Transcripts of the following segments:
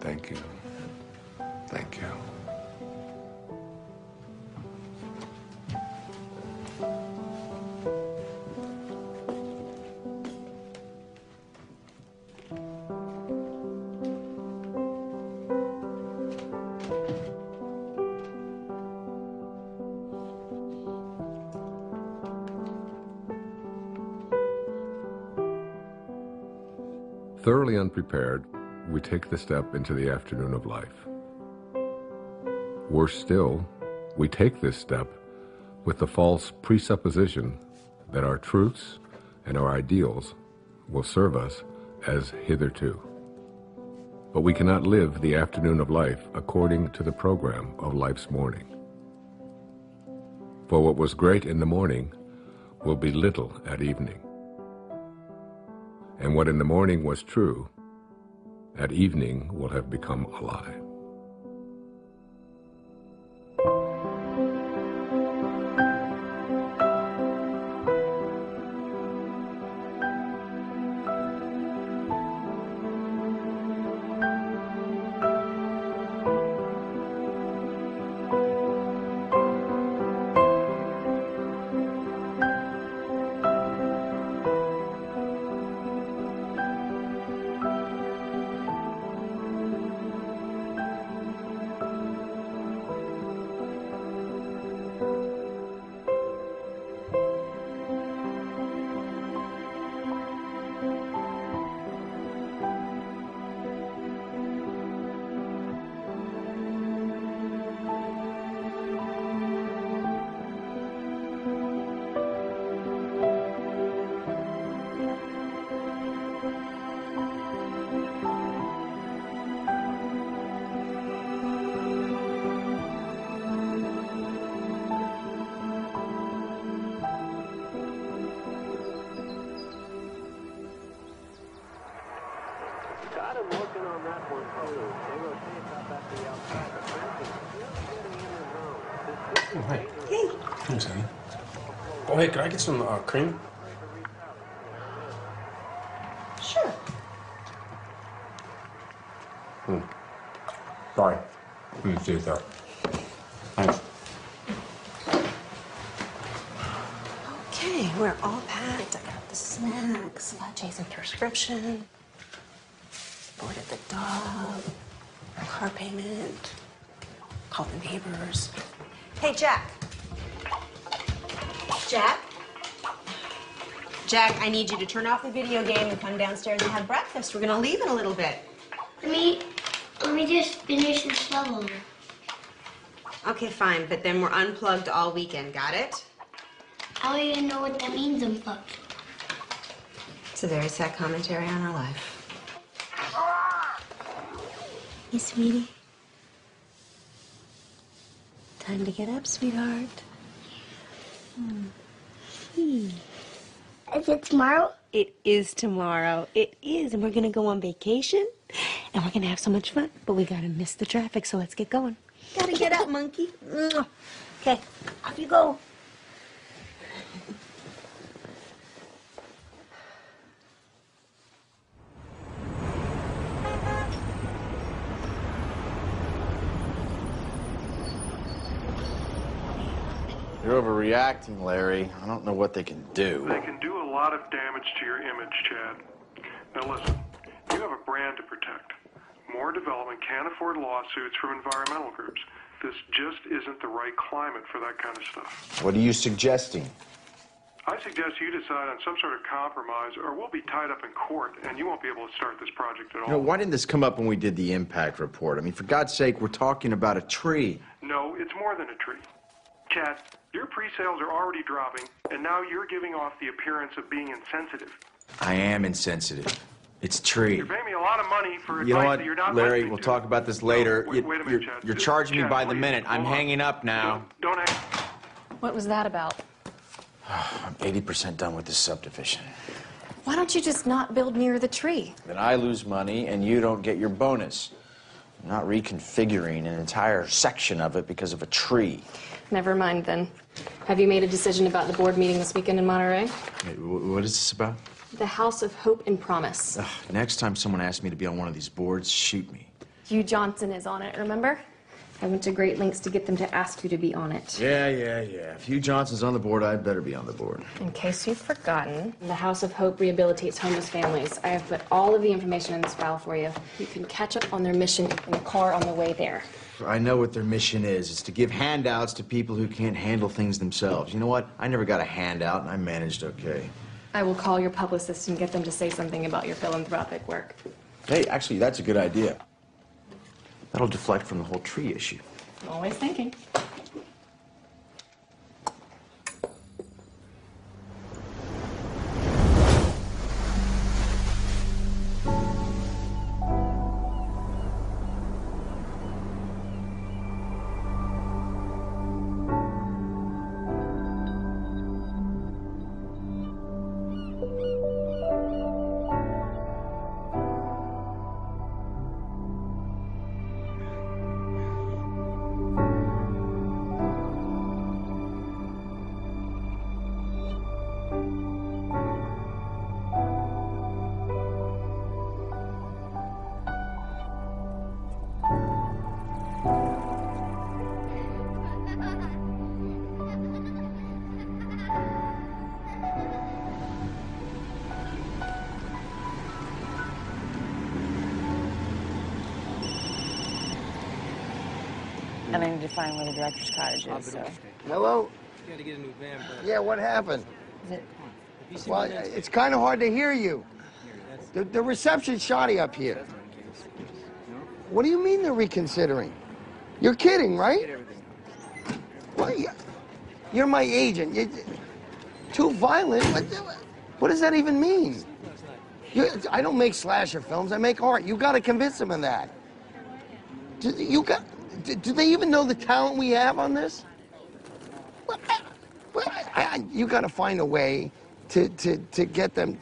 Thank you. Thank you. Thoroughly unprepared, we take the step into the afternoon of life. Worse still, we take this step with the false presupposition that our truths and our ideals will serve us as hitherto. But we cannot live the afternoon of life according to the program of life's morning. For what was great in the morning will be little at evening. And what in the morning was true, at evening will have become a lie. Oh, hey. Hey. Thanks, honey. Oh, hey, could I get some cream? Sure. Sorry. Let me see it there. Thanks. Okay, we're all packed. I got the snacks, Jason's prescription, boarded the dog, car payment, call the neighbors. Hey, Jack. Jack? Jack, I need you to turn off the video game and come downstairs and have breakfast. We're gonna leave in a little bit. Let me just finish this level. Okay, fine, but then we're unplugged all weekend, got it? I don't even know what that means, unplugged. It's a very sad commentary on our life. Hey, sweetie. Time to get up, sweetheart. Is it tomorrow? It is tomorrow. It is, and we're gonna go on vacation, and we're gonna have so much fun, but we gotta miss the traffic, so let's get going. Gotta get up, monkey. Okay, off you go. You're overreacting, Larry. I don't know what they can do. They can do a lot of damage to your image, Chad. Now listen, you have a brand to protect. More development can't afford lawsuits from environmental groups. This just isn't the right climate for that kind of stuff. What are you suggesting? I suggest you decide on some sort of compromise, or we'll be tied up in court, and you won't be able to start this project at all. You know, why didn't this come up when we did the impact report? I mean, for God's sake, we're talking about a tree. No, it's more than a tree. Chad, your pre-sales are already dropping, and now you're giving off the appearance of being insensitive. I am insensitive. It's a tree. You're paying me a lot of money for You know advice what, that you're not Larry, listening we'll to. talk about this later. No, wait a minute, Chad. You're charging me Chad, by the please, minute. I'm hold on. hanging up now. Don't hang. What was that about? I'm 80% done with this subdivision. Why don't you just not build near the tree? Then I lose money and you don't get your bonus. I'm not reconfiguring an entire section of it because of a tree. Never mind then. Have you made a decision about the board meeting this weekend in Monterey? Wait, what is this about? The House of Hope and Promise. Ugh, next time someone asks me to be on one of these boards, shoot me. Hugh Johnson is on it, remember? I went to great lengths to get them to ask you to be on it. Yeah. If Hugh Johnson's on the board, I'd better be on the board. In case you've forgotten, the House of Hope rehabilitates homeless families. I have put all of the information in this file for you. You can catch up on their mission in the car on the way there. I know what their mission is. It's to give handouts to people who can't handle things themselves. You know what? I never got a handout, and I managed okay. I will call your publicist and get them to say something about your philanthropic work. Hey, actually, that's a good idea. That'll deflect from the whole tree issue. Always thinking. And I need to find where the director's cottage is, so. Hello? You gotta get a new van, but Yeah, what happened? Is it? Well, it's kind of hard to hear you. The reception's shoddy up here. What do you mean they're reconsidering? You're kidding, right? Well, you're my agent. Too violent? What does that even mean? I don't make slasher films. I make art. You got to convince them of that. Do they even know the talent we have on this? You got to find a way to get them.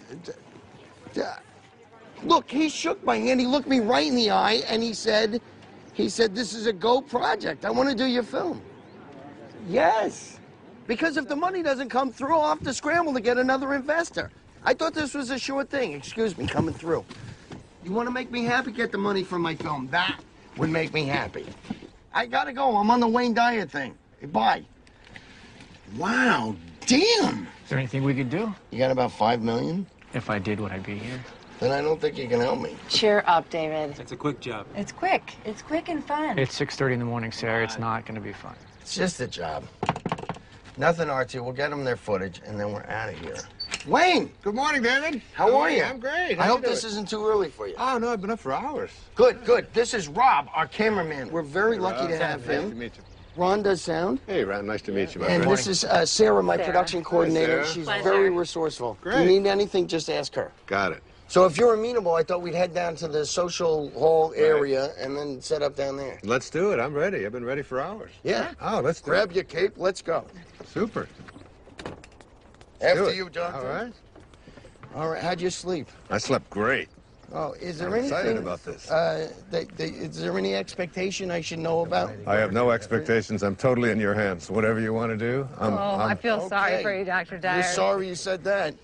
Look, he shook my hand. He looked me right in the eye, and he said, "This is a go project. I want to do your film." Yes, because if the money doesn't come through, I'll have to scramble to get another investor. I thought this was a sure thing. Excuse me, coming through. You want to make me happy? Get the money for my film. That would make me happy. I gotta go. I'm on the Wayne Dyer thing. Hey, bye. Wow, damn. Is there anything we could do? You got about $5 million? If I did, would I be here? Then I don't think you can help me. Cheer up, David. it's a quick job. It's quick. It's quick and fun. It's 6:30 in the morning, Sarah. It's not going to be fun. It's just a job. Nothing artsy. We'll get them their footage, and then we're out of here. Wayne! Good morning, David. How are you? I'm great. I How hope you this doing? isn't too early for you. Oh, no, I've been up for hours. Good, good. This is Rob, our cameraman. We're very lucky to have Nice him. to meet you. Ron does sound. Hey, Ron, nice to meet you, my And friend. this is Sarah, my production coordinator. Sarah. She's Pleasure. very resourceful. If Great. you need anything, just ask her. Got it. So if you're amenable, I thought we'd head down to the social hall area and then set up down there. Let's do it. I'm ready. I've been ready for hours. Yeah. Oh, let's do Grab your cape. Let's go. it. Super. After Do it. you, Jonathan. All right. All right. How'd you sleep? I slept great. Oh, is there I'm anything? excited about this. Is there any expectation I should know about? I have no expectations. I'm totally in your hands. Whatever you want to do, I feel sorry Okay. for you, Dr. Dyer. You're sorry you said that.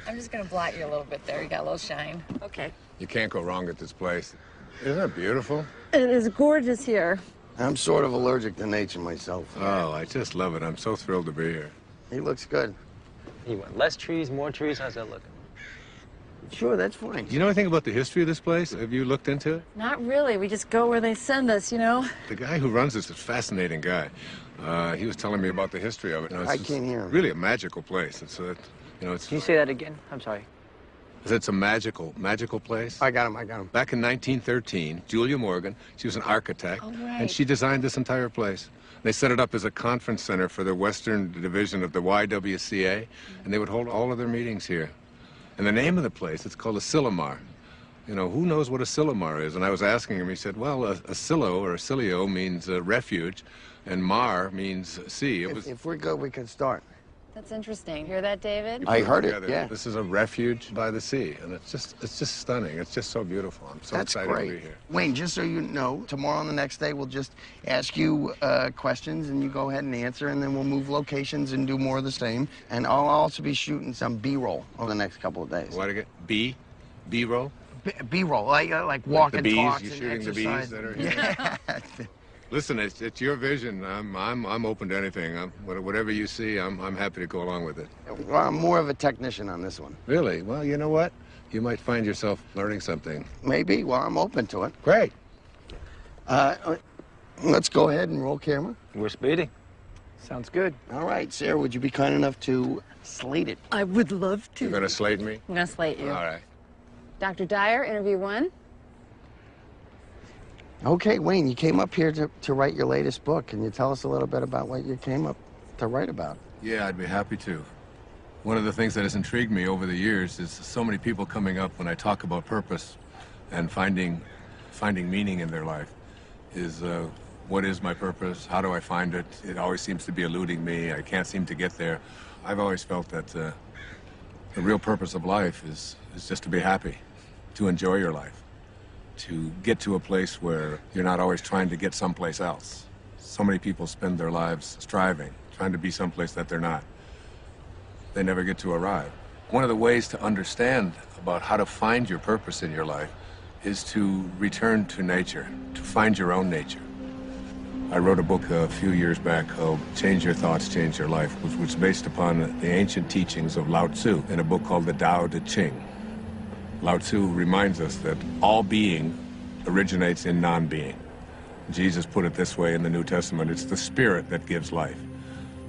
I'm just going to blot you a little bit there. You got a little shine. Okay. You can't go wrong at this place. Isn't it beautiful? It is gorgeous here. I'm sort of allergic to nature myself. Oh, I just love it. I'm so thrilled to be here. He looks good. You want less trees, more trees? How's that looking? Sure, that's fine. Do you know anything about the history of this place? Have you looked into it? Not really. We just go where they send us, you know? The guy who runs this is a fascinating guy. He was telling me about the history of it. You know, I can't hear him. Really a magical place. It's it's. Can you say that again? I'm sorry. It's a magical place. I got him. Back in 1913, Julia Morgan, she was an architect, Oh, right. and she designed this entire place. They set it up as a conference center for the Western Division of the YWCA, and they would hold all of their meetings here. And the name of the place, it's called a Silomar. You know, who knows what a Silomar is? And I was asking him, he said, well, a silo or a silio means refuge, and mar means sea. It was. If we're good, we can start. That's interesting. Hear that, David? I heard it, together. yeah. This is a refuge by the sea, and it's just stunning. It's just so beautiful. I'm so That's excited great. to be here. Wayne, just so you know, tomorrow and the next day, we'll just ask you questions, and you go ahead and answer, and then we'll move locations and do more of the same. And I'll also be shooting some B-roll over the next couple of days. What again? B-roll? B-roll, like walk the and bees, talks you're and shooting the bees exercise. that are here. Yeah. Listen, it's your vision. I'm open to anything. Whatever you see, I'm happy to go along with it. Well, I'm more of a technician on this one. Really? Well, you know what? You might find yourself learning something. Maybe. Well, I'm open to it. Great. Let's go ahead and roll camera. We're speeding. Sounds good. All right, Sarah, would you be kind enough to slate it? I would love to. You're gonna slate me? I'm gonna slate you. All right. Dr. Dyer, interview 1. Okay, Wayne, you came up here to write your latest book. Can you tell us a little bit about what you came up to write about? Yeah, I'd be happy to. One of the things that has intrigued me over the years is so many people coming up when I talk about purpose and finding meaning in their life is what is my purpose? How do I find it? It always seems to be eluding me. I can't seem to get there. I've always felt that the real purpose of life is just to be happy, to enjoy your life, to get to a place where you're not always trying to get someplace else. So many people spend their lives striving, trying to be someplace that they're not. They never get to arrive. One of the ways to understand about how to find your purpose in your life is to return to nature, to find your own nature. I wrote a book a few years back called Change Your Thoughts, Change Your Life, which was based upon the ancient teachings of Lao Tzu in a book called the Tao Te Ching. Lao Tzu reminds us that all being originates in non-being. Jesus put it this way in the New Testament, it's the spirit that gives life.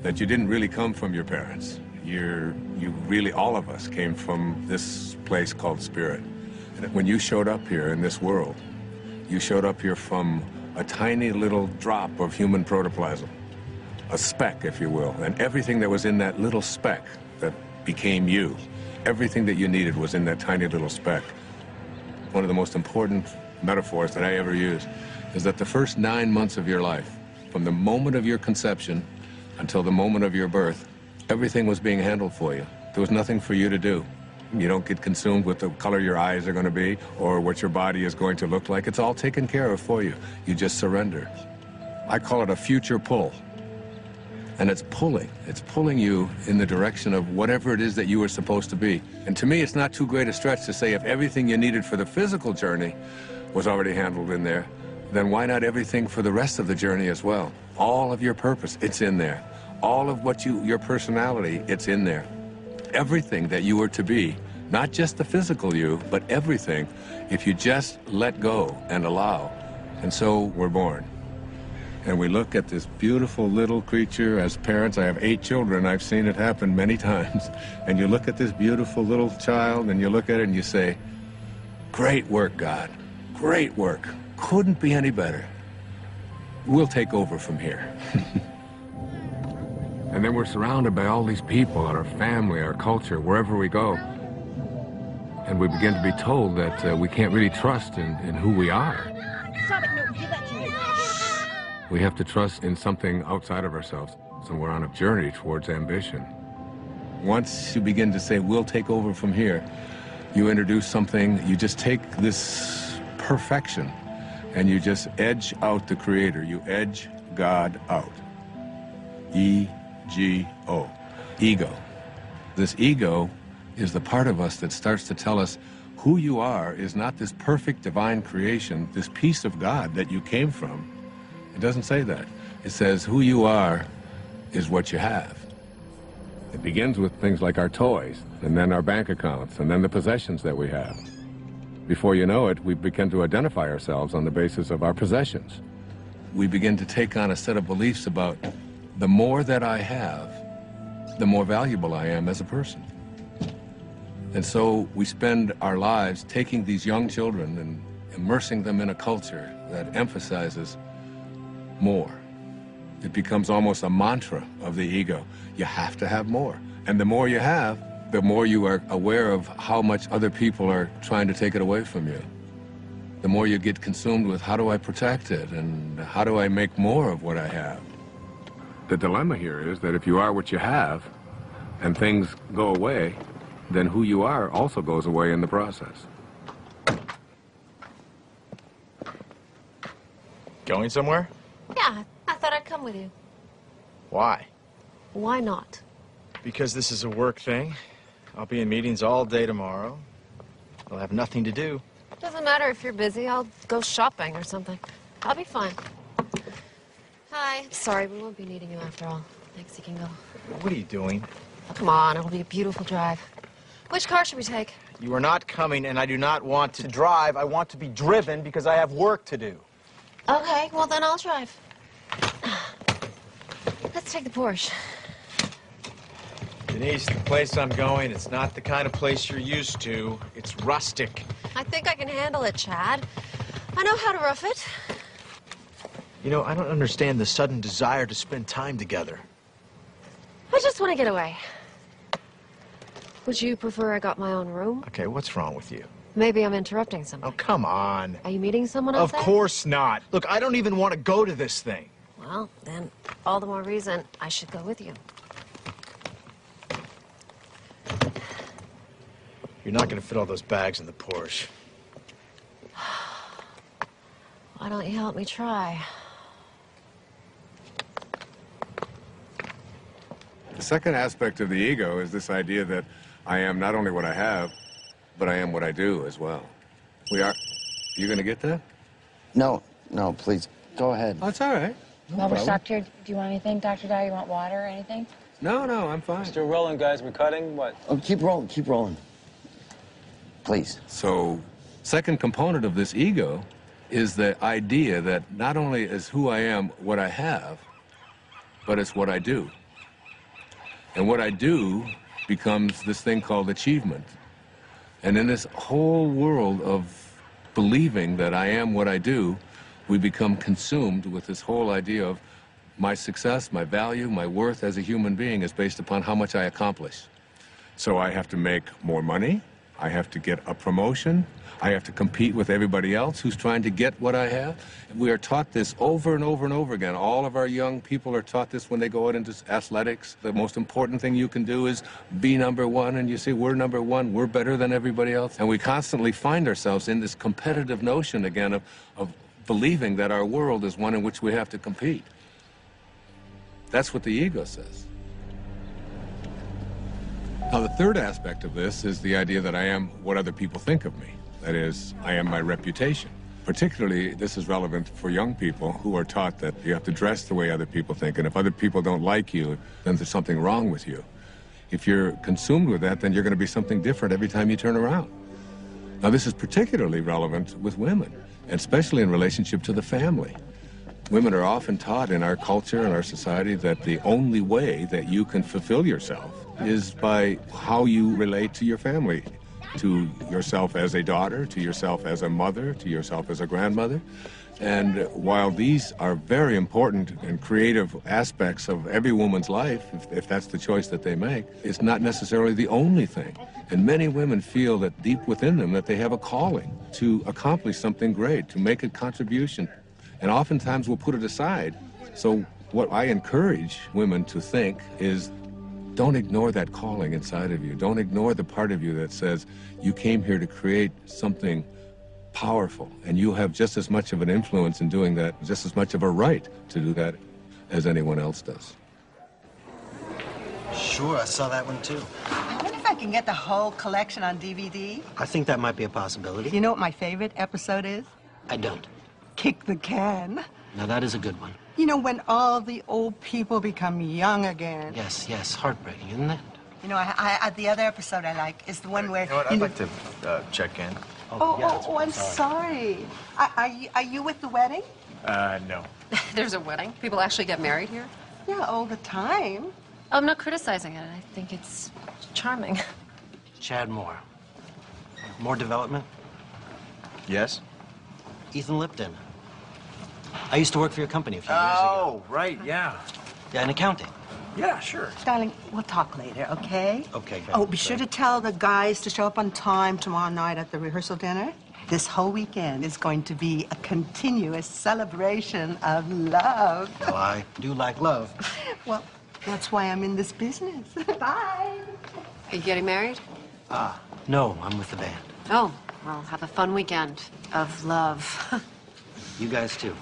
That you didn't really come from your parents. You really, all of us came from this place called spirit. And when you showed up here in this world, you showed up here from a tiny little drop of human protoplasm, a speck, if you will, and everything that was in that little speck that became you, everything that you needed was in that tiny little speck. One of the most important metaphors that I ever use is that the first 9 months of your life, from the moment of your conception until the moment of your birth, everything was being handled for you. There was nothing for you to do. You don't get consumed with the color your eyes are going to be or what your body is going to look like. It's all taken care of for you. You just surrender. I call it a future pull. And it's pulling you in the direction of whatever it is that you were supposed to be. And to me, it's not too great a stretch to say if everything you needed for the physical journey was already handled in there, then why not everything for the rest of the journey as well? All of your purpose, it's in there. All of what your personality, it's in there. Everything that you were to be, not just the physical you, but everything, if you just let go and allow. And so we're born. And we look at this beautiful little creature. As parents, I have 8 children. I've seen it happen many times. And you look at this beautiful little child and you look at it and you say, great work, God. Great work. Couldn't be any better. We'll take over from here. And then we're surrounded by all these people, our family, our culture, wherever we go. And we begin to be told that we can't really trust in who we are. Stop it, no, give that to me. We have to trust in something outside of ourselves. So we're on a journey towards ambition. Once you begin to say, we'll take over from here, you introduce something, you just take this perfection and you just edge out the Creator. You edge God out. E-G-O. Ego. This ego is the part of us that starts to tell us who you are is not this perfect divine creation, this piece of God that you came from. It doesn't say that. It says who you are is what you have. It begins with things like our toys, and then our bank accounts, and then the possessions that we have. Before you know it, we begin to identify ourselves on the basis of our possessions. We begin to take on a set of beliefs about the more that I have, the more valuable I am as a person. And so we spend our lives taking these young children and immersing them in a culture that emphasizes more. It becomes almost a mantra of the ego. You have to have more. And the more you have, the more you are aware of how much other people are trying to take it away from you. The more you get consumed with how do I protect it and how do I make more of what I have. The dilemma here is that if you are what you have and things go away, then who you are also goes away in the process. Going somewhere? Yeah, I thought I'd come with you. Why? Why not? Because this is a work thing. I'll be in meetings all day tomorrow. I'll have nothing to do. Doesn't matter if you're busy. I'll go shopping or something. I'll be fine. Hi. Sorry, we won't be needing you after all. Thanks, you can go. What are you doing? Oh, come on, it'll be a beautiful drive. Which car should we take? You are not coming, and I do not want to drive. I want to be driven because I have work to do. Okay, well then I'll drive. Let's take the Porsche. Denise, the place I'm going, it's not the kind of place you're used to. It's rustic. I think I can handle it, Chad. I know how to rough it. You know, I don't understand the sudden desire to spend time together. I just want to get away. Would you prefer I got my own room? Okay, what's wrong with you? Maybe I'm interrupting something. Oh, come on. Are you meeting someone out Of there? course not. Look, I don't even want to go to this thing. Well, then all the more reason I should go with you. You're not going to fit all those bags in the Porsche. Why don't you help me try? The second aspect of the ego is this idea that I am not only what I have, but I am what I do as well. We are... You gonna get that? No, please, go ahead. Oh, it's all right. No While we're problem. stopped here, do you want anything, Dr. Dow? You want water or anything? No, I'm fine. Still rolling, guys. We're cutting. What? Oh, keep rolling. Please. So, second component of this ego is the idea that not only is who I am what I have, but it's what I do. And what I do becomes this thing called achievement. And in this whole world of believing that I am what I do, we become consumed with this whole idea of my success, my value, my worth as a human being is based upon how much I accomplish. So I have to make more money, I have to get a promotion, I have to compete with everybody else who's trying to get what I have. We are taught this over and over and over again. All of our young people are taught this when they go out into athletics. The most important thing you can do is be number one, and you say, we're number one, we're better than everybody else. And we constantly find ourselves in this competitive notion again of believing that our world is one in which we have to compete. That's what the ego says. Now, the third aspect of this is the idea that I am what other people think of me. That is, I am my reputation. Particularly, this is relevant for young people who are taught that you have to dress the way other people think, and if other people don't like you, then there's something wrong with you. If you're consumed with that, then you're going to be something different every time you turn around. Now, this is particularly relevant with women, and especially in relationship to the family. Women are often taught in our culture and our society that the only way that you can fulfill yourself is by how you relate to your family, to yourself as a daughter, to yourself as a mother, to yourself as a grandmother. And while these are very important and creative aspects of every woman's life, if that's the choice that they make, it's not necessarily the only thing. And many women feel that deep within them that they have a calling to accomplish something great, to make a contribution, and oftentimes will put it aside. So what I encourage women to think is, don't ignore that calling inside of you. Don't ignore the part of you that says you came here to create something powerful, and you have just as much of an influence in doing that, just as much of a right to do that as anyone else does. Sure, I saw that one too. I wonder if I can get the whole collection on DVD. I think that might be a possibility. You know what my favorite episode is? I don't. Kick the Can. Now that is a good one. You know, when all the old people become young again. Yes, heartbreaking, isn't it? You know, the other episode I like is the one where... You know what, I'd like to check in. I'm sorry. Are you with the wedding? No. There's a wedding? People actually get married here? Yeah, all the time. I'm not criticizing it. I think it's charming. Chad Moore. More development? Yes? Ethan Lipton. I used to work for your company a few years ago. Oh, right, yeah. Yeah, in accounting. Yeah, sure. Darling, we'll talk later, okay? Okay, great. Oh, be sure to tell the guys to show up on time tomorrow night at the rehearsal dinner. This whole weekend is going to be a continuous celebration of love. Well, I do like love. Well, that's why I'm in this business. Bye. Are you getting married? No, I'm with the band. Oh, well, have a fun weekend of love. You guys too.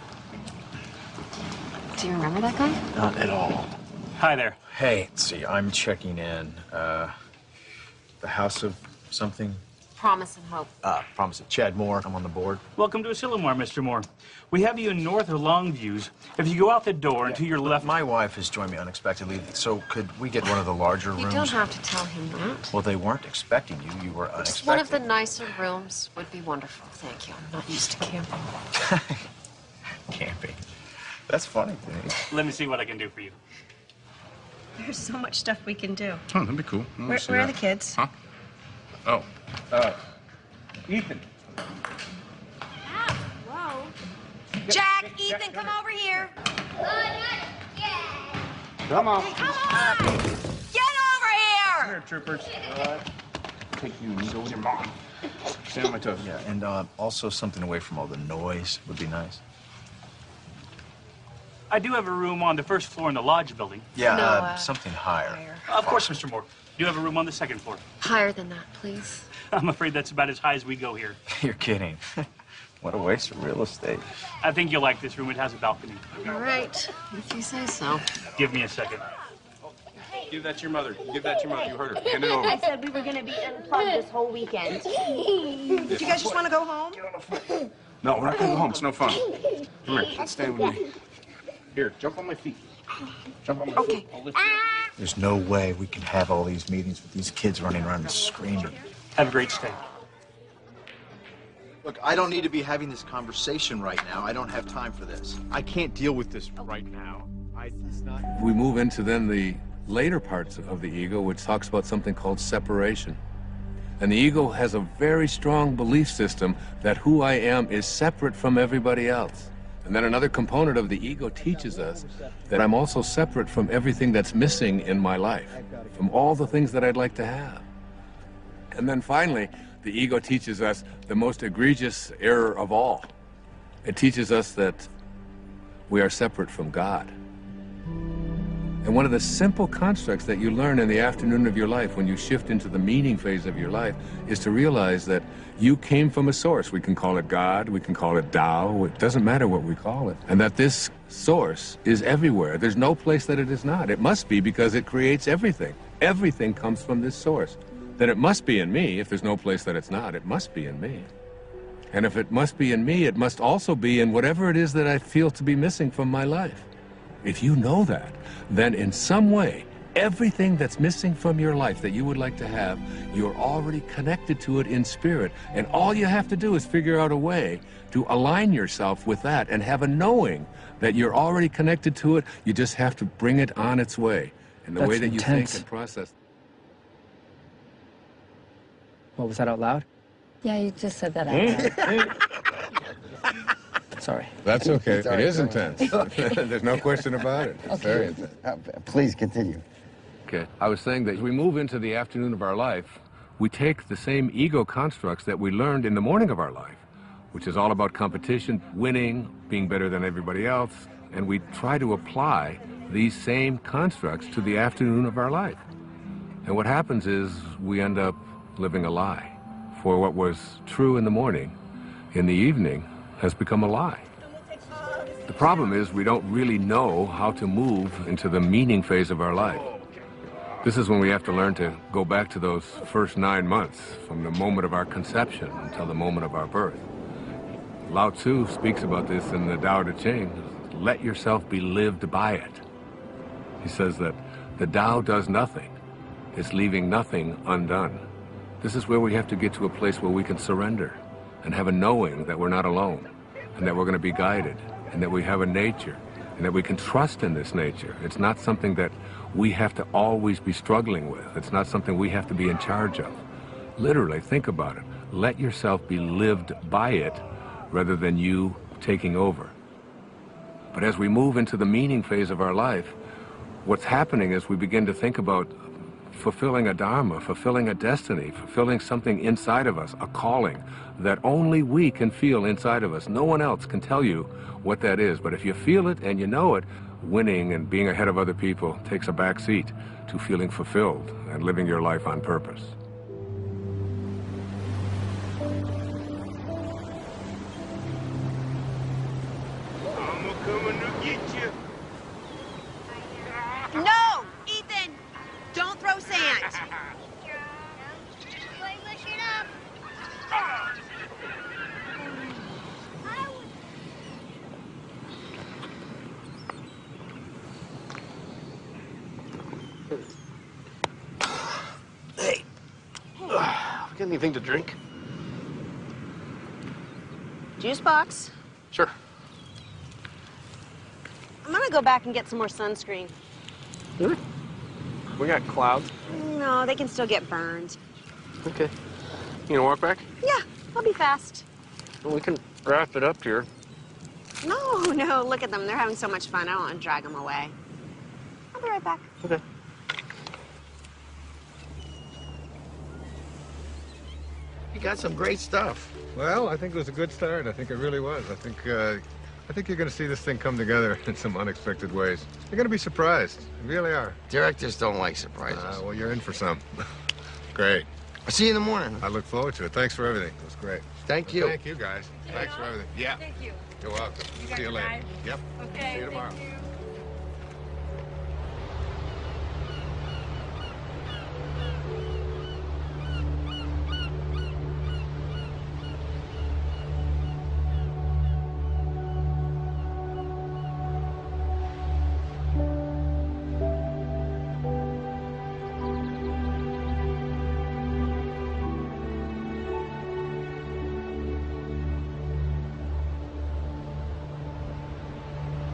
Do you remember that guy? Not at all. Hi there. Hey, let's see, I'm checking in. The house of something? Promise and Hope. Promise it. Chad Moore, I'm on the board. Welcome to Asilomar, Mr. Moore. We have you in North or Longviews. If you go out the door and to your left... My wife has joined me unexpectedly, so could we get one of the larger rooms? You don't have to tell him that. Well, they weren't expecting you. You were unexpected. One of the nicer rooms would be wonderful. Thank you. I'm not used to camping. Camping. That's funny to me. Let me see what I can do for you. There's so much stuff we can do. Oh, that'd be cool. Where are the kids? Huh? Oh, Ethan. Whoa. Jack, Ethan, come over here. Come on. Come on. Get over here. Come here, troopers. Take you and go with your mom. Stand on my toes. Yeah, and also something away from all the noise would be nice. I do have a room on the first floor in the lodge building. Yeah, something higher. Of course, Mr. Moore. Do you have a room on the second floor? Higher than that, please. I'm afraid that's about as high as we go here. You're kidding. What a waste of real estate. I think you'll like this room. It has a balcony. All right, if you say so. Give me a second. Give that to your mother. Give that to your mother. You heard her. Hand it over. I said we were going to be unplugged this whole weekend. Do you guys just want to go home? No, we're not going to go home. It's no fun. Come here. Stand with me. Here, jump on my feet. Jump on my feet. I'll lift you up. There's no way we can have all these meetings with these kids running around and screaming. Have a great stay. Look, I don't need to be having this conversation right now. I don't have time for this. I can't deal with this right now. We move into then the later parts of the ego, which talks about something called separation. And the ego has a very strong belief system that who I am is separate from everybody else. And then another component of the ego teaches us that I'm also separate from everything that's missing in my life, from all the things that I'd like to have. And then finally, the ego teaches us the most egregious error of all. It teaches us that we are separate from God. And one of the simple constructs that you learn in the afternoon of your life when you shift into the meaning phase of your life is to realize that you came from a source. We can call it God, we can call it Tao, it doesn't matter what we call it. And that this source is everywhere. There's no place that it is not. It must be because it creates everything. Everything comes from this source. Then it must be in me. If there's no place that it's not, it must be in me. And if it must be in me, it must also be in whatever it is that I feel to be missing from my life. If you know that, then in some way, everything that's missing from your life that you would like to have, you're already connected to it in spirit. And all you have to do is figure out a way to align yourself with that and have a knowing that you're already connected to it. You just have to bring it on its way. And the way that you think and process. What was that out loud? Yeah, you just said that out loud. Sorry. That's okay. Sorry, it is go intense. There's no question about it. It's very intense. Please continue. Okay. I was saying that as we move into the afternoon of our life, we take the same ego constructs that we learned in the morning of our life, which is all about competition, winning, being better than everybody else, and we try to apply these same constructs to the afternoon of our life. And what happens is we end up living a lie. For what was true in the morning, in the evening, has become a lie. The problem is we don't really know how to move into the meaning phase of our life. This is when we have to learn to go back to those first 9 months, from the moment of our conception until the moment of our birth. Lao Tzu speaks about this in the Tao Te Ching. Let yourself be lived by it. He says that the Tao does nothing. It's leaving nothing undone. This is where we have to get to a place where we can surrender and have a knowing that we're not alone and that we're going to be guided and that we have a nature and that we can trust in this nature. It's not something that we have to always be struggling with. It's not something we have to be in charge of. Literally, think about it. Let yourself be lived by it rather than you taking over. But as we move into the meaning phase of our life, what's happening is we begin to think about fulfilling a dharma, fulfilling a destiny, fulfilling something inside of us, a calling that only we can feel inside of us. No one else can tell you what that is. But if you feel it and you know it, winning and being ahead of other people takes a back seat to feeling fulfilled and living your life on purpose. I'm coming to get you. No! Ethan! Don't throw sand! get anything to drink? Juice box? Sure. I'm gonna go back and get some more sunscreen. Really? We got clouds. No, they can still get burned. Okay. You gonna walk back? Yeah, I'll be fast. Well, we can wrap it up here. No, look at them. They're having so much fun. I don't want to drag them away. I'll be right back. Okay. You got some great stuff. Well, I think it was a good start. I think it really was. I think you're going to see this thing come together in some unexpected ways. You're going to be surprised. You really are. Directors don't like surprises. Well, you're in for some. Great. I'll see you in the morning. I look forward to it. Thanks for everything. It was great. Thank you. Thank you, guys. Thanks for everything. Yeah. Thank you. You're welcome. See you later. Yep. Okay. See you tomorrow. Thank you.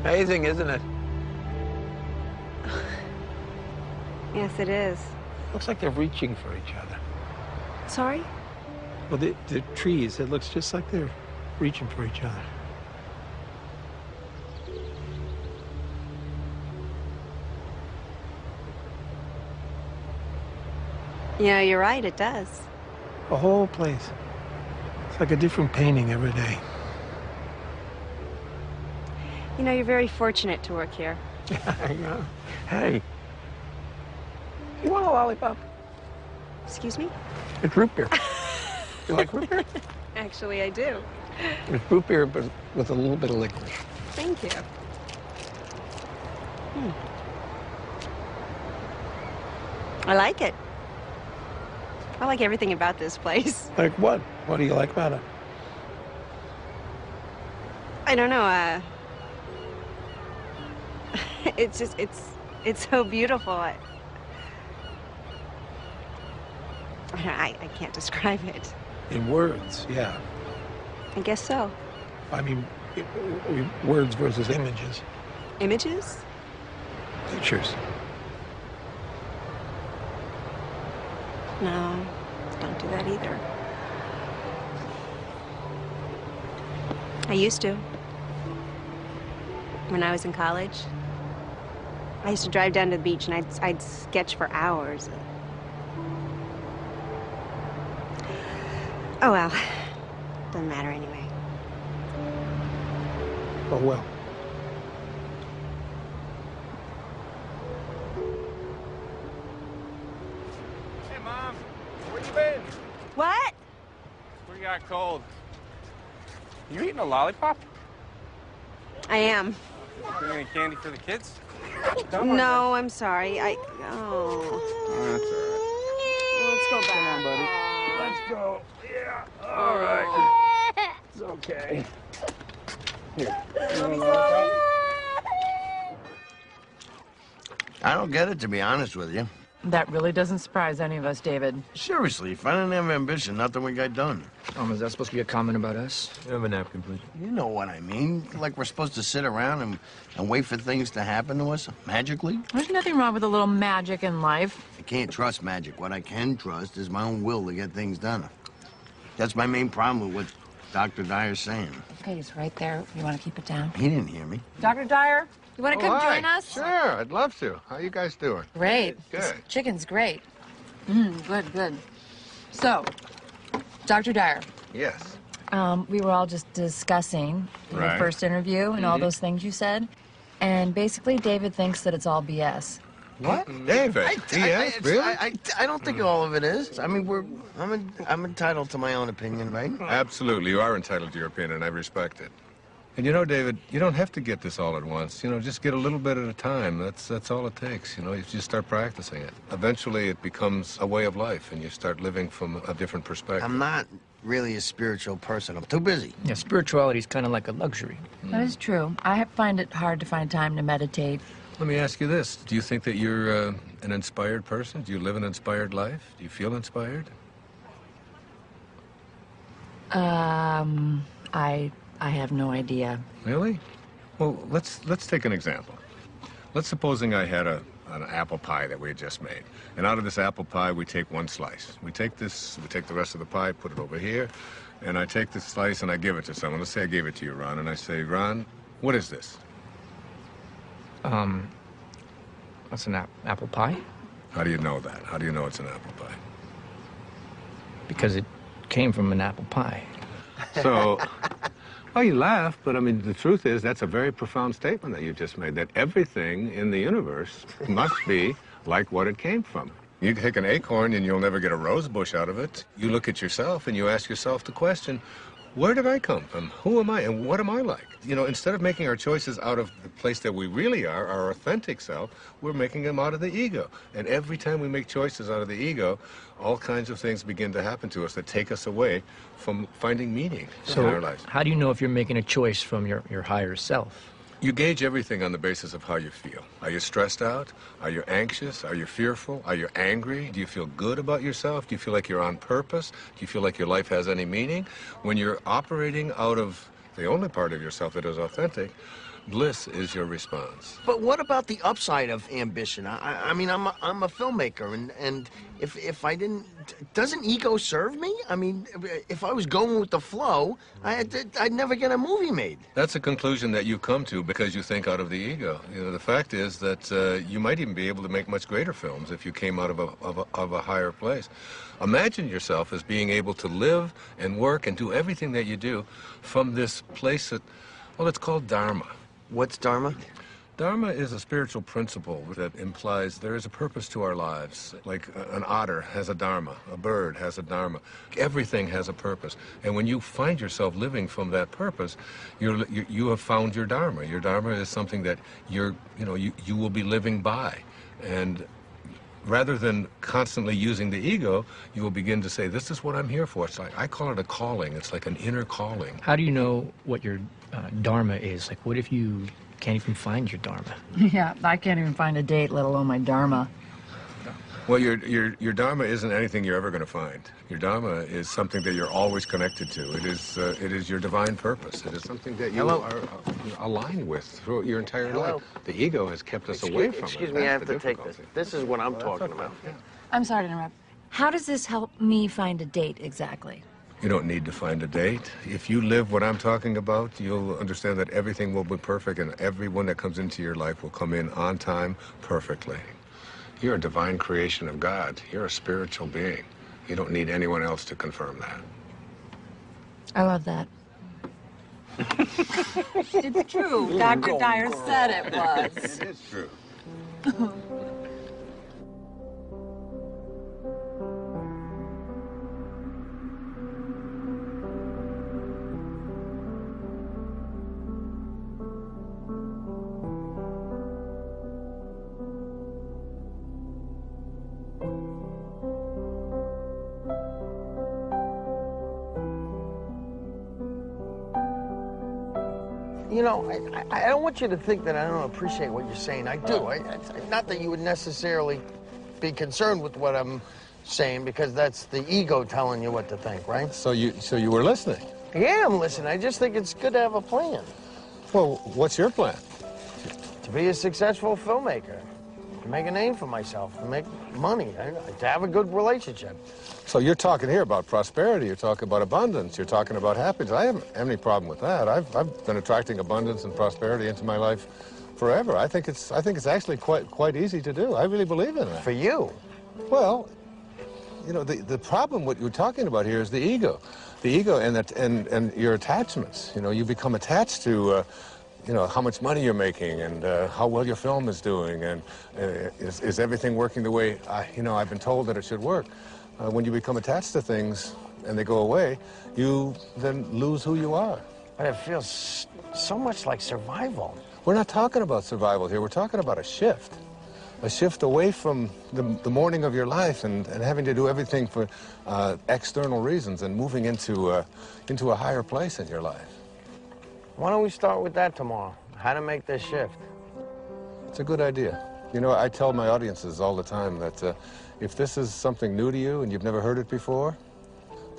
Amazing, isn't it? Yes, it is. Looks like they're reaching for each other. Sorry? Well, the trees, it looks just like they're reaching for each other. Yeah, you're right, it does. The whole place. It's like a different painting every day. You know, you're very fortunate to work here. I know. Hey, you want a lollipop? Excuse me? It's root beer. You like root beer? Actually, I do. It's root beer, but with a little bit of licorice. Thank you. I like it. I like everything about this place. Like what? What do you like about it? I don't know, it's just, it's so beautiful. I can't describe it. In words, yeah. I guess so. I mean, words versus images. Images? Pictures. No, don't do that either. I used to. When I was in college, I used to drive down to the beach and I'd sketch for hours. Oh well, doesn't matter anyway. Oh well. Hey, Mom, where you been? What? We got cold. You eating a lollipop? I am. Bring any candy for the kids? No, I'm sorry. Oh. That's all right. Let's go back. Come on, buddy. Let's go. Yeah. All right. It's okay. Here. I don't get it, to be honest with you. That really doesn't surprise any of us, David. Seriously, if I didn't have ambition, nothing would get done. Is that supposed to be a comment about us? You have a napkin, please. You know what I mean. Like we're supposed to sit around and wait for things to happen to us magically. There's nothing wrong with a little magic in life. I can't trust magic. What I can trust is my own will to get things done. That's my main problem with what Dr. Dyer's saying. Okay, he's right there. You want to keep it down? He didn't hear me. Dr. Dyer, you want to come hi. join us? Sure, I'd love to. How you guys doing? Great. Good. This chicken's great. Good. So, Dr. Dyer. Yes. We were all just discussing your Right. first interview and all those things you said. And basically, David thinks that it's all BS. What? David? Really? I don't think all of it is. I mean, I'm entitled to my own opinion, right? Absolutely. You are entitled to your opinion, and I respect it. And you know, David, you don't have to get this all at once. You know, just get a little bit at a time. That's all it takes. You know, you just start practicing it. Eventually, it becomes a way of life, and you start living from a different perspective. I'm not really a spiritual person. I'm too busy. Yeah, spirituality is kind of like a luxury. That is true. I find it hard to find time to meditate. Let me ask you this. Do you think that you're an inspired person? Do you live an inspired life? Do you feel inspired? I have no idea. Really? Well, let's take an example. Let's supposing I had an apple pie that we had just made. And out of this apple pie, we take one slice. We take the rest of the pie, put it over here, and I take this slice and I give it to someone. Let's say I gave it to you, Ron, and I say, Ron, what is this? What's an apple pie? How do you know that? How do you know it's an apple pie? Because it came from an apple pie. So, well, you laugh, but I mean, the truth is that's a very profound statement that you just made, that everything in the universe must be like what it came from. You take an acorn and you'll never get a rose bush out of it. You look at yourself and you ask yourself the question, where did I come from? Who am I and what am I like? You know, instead of making our choices out of the place that we really are, our authentic self, we're making them out of the ego. And every time we make choices out of the ego, all kinds of things begin to happen to us that take us away from finding meaning in our lives. How do you know if you're making a choice from your higher self? You gauge everything on the basis of how you feel. Are you stressed out? Are you anxious? Are you fearful? Are you angry? Do you feel good about yourself? Do you feel like you're on purpose? Do you feel like your life has any meaning? When you're operating out of the only part of yourself that is authentic, bliss is your response. But what about the upside of ambition? I mean, I'm a filmmaker, and if I didn't, doesn't ego serve me? I mean, if I was going with the flow, I'd never get a movie made. That's a conclusion that you come to because you think out of the ego. You know, the fact is that you might even be able to make much greater films if you came out of a higher place. Imagine yourself as being able to live and work and do everything that you do from this place that, well, it's called Dharma. What's Dharma? Dharma is a spiritual principle that implies there is a purpose to our lives. Like an otter has a dharma, a bird has a dharma. Everything has a purpose. And when you find yourself living from that purpose, you have found your dharma. Your dharma is something that you will be living by. And rather than constantly using the ego, you will begin to say, this is what I'm here for. It's like, I call it a calling. It's like an inner calling. How do you know what your dharma is? Like, what if you can't even find your dharma? Yeah, I can't even find a date, let alone my dharma. Well, your dharma isn't anything you're ever going to find. Your dharma is something that you're always connected to. It is your divine purpose. It is something that you are aligned with throughout your entire life. The ego has kept us away from it. Excuse me, I have to take this. This is what I'm talking about. I'm sorry to interrupt. How does this help me find a date exactly? You don't need to find a date. If you live what I'm talking about, you'll understand that everything will be perfect and everyone that comes into your life will come in on time perfectly. You're a divine creation of God. You're a spiritual being. You don't need anyone else to confirm that. I love that. It's true. Dr. Dyer said it was. It is true. You know, I don't want you to think that I don't appreciate what you're saying. I do. Not that you would necessarily be concerned with what I'm saying, because that's the ego telling you what to think, right? So you were listening? Yeah, I'm listening. I just think it's good to have a plan. Well, what's your plan? To be a successful filmmaker, to make a name for myself, to make money, to have a good relationship. So you're talking here about prosperity, you're talking about abundance, you're talking about happiness. I haven't any problem with that. I've been attracting abundance and prosperity into my life forever. I think it's actually quite easy to do. I really believe in that. For you? Well, you know, the problem what you're talking about here is the ego. The ego and your attachments. You know, you become attached to you know, how much money you're making and how well your film is doing, and is everything working the way I've been told that it should work. When you become attached to things and they go away, you then lose who you are. But it feels so much like survival. We're not talking about survival here. We're talking about a shift away from the morning of your life and having to do everything for external reasons and moving into a higher place in your life. Why don't we start with that tomorrow? How to make this shift? It's a good idea. You know, I tell my audiences all the time that if this is something new to you and you've never heard it before,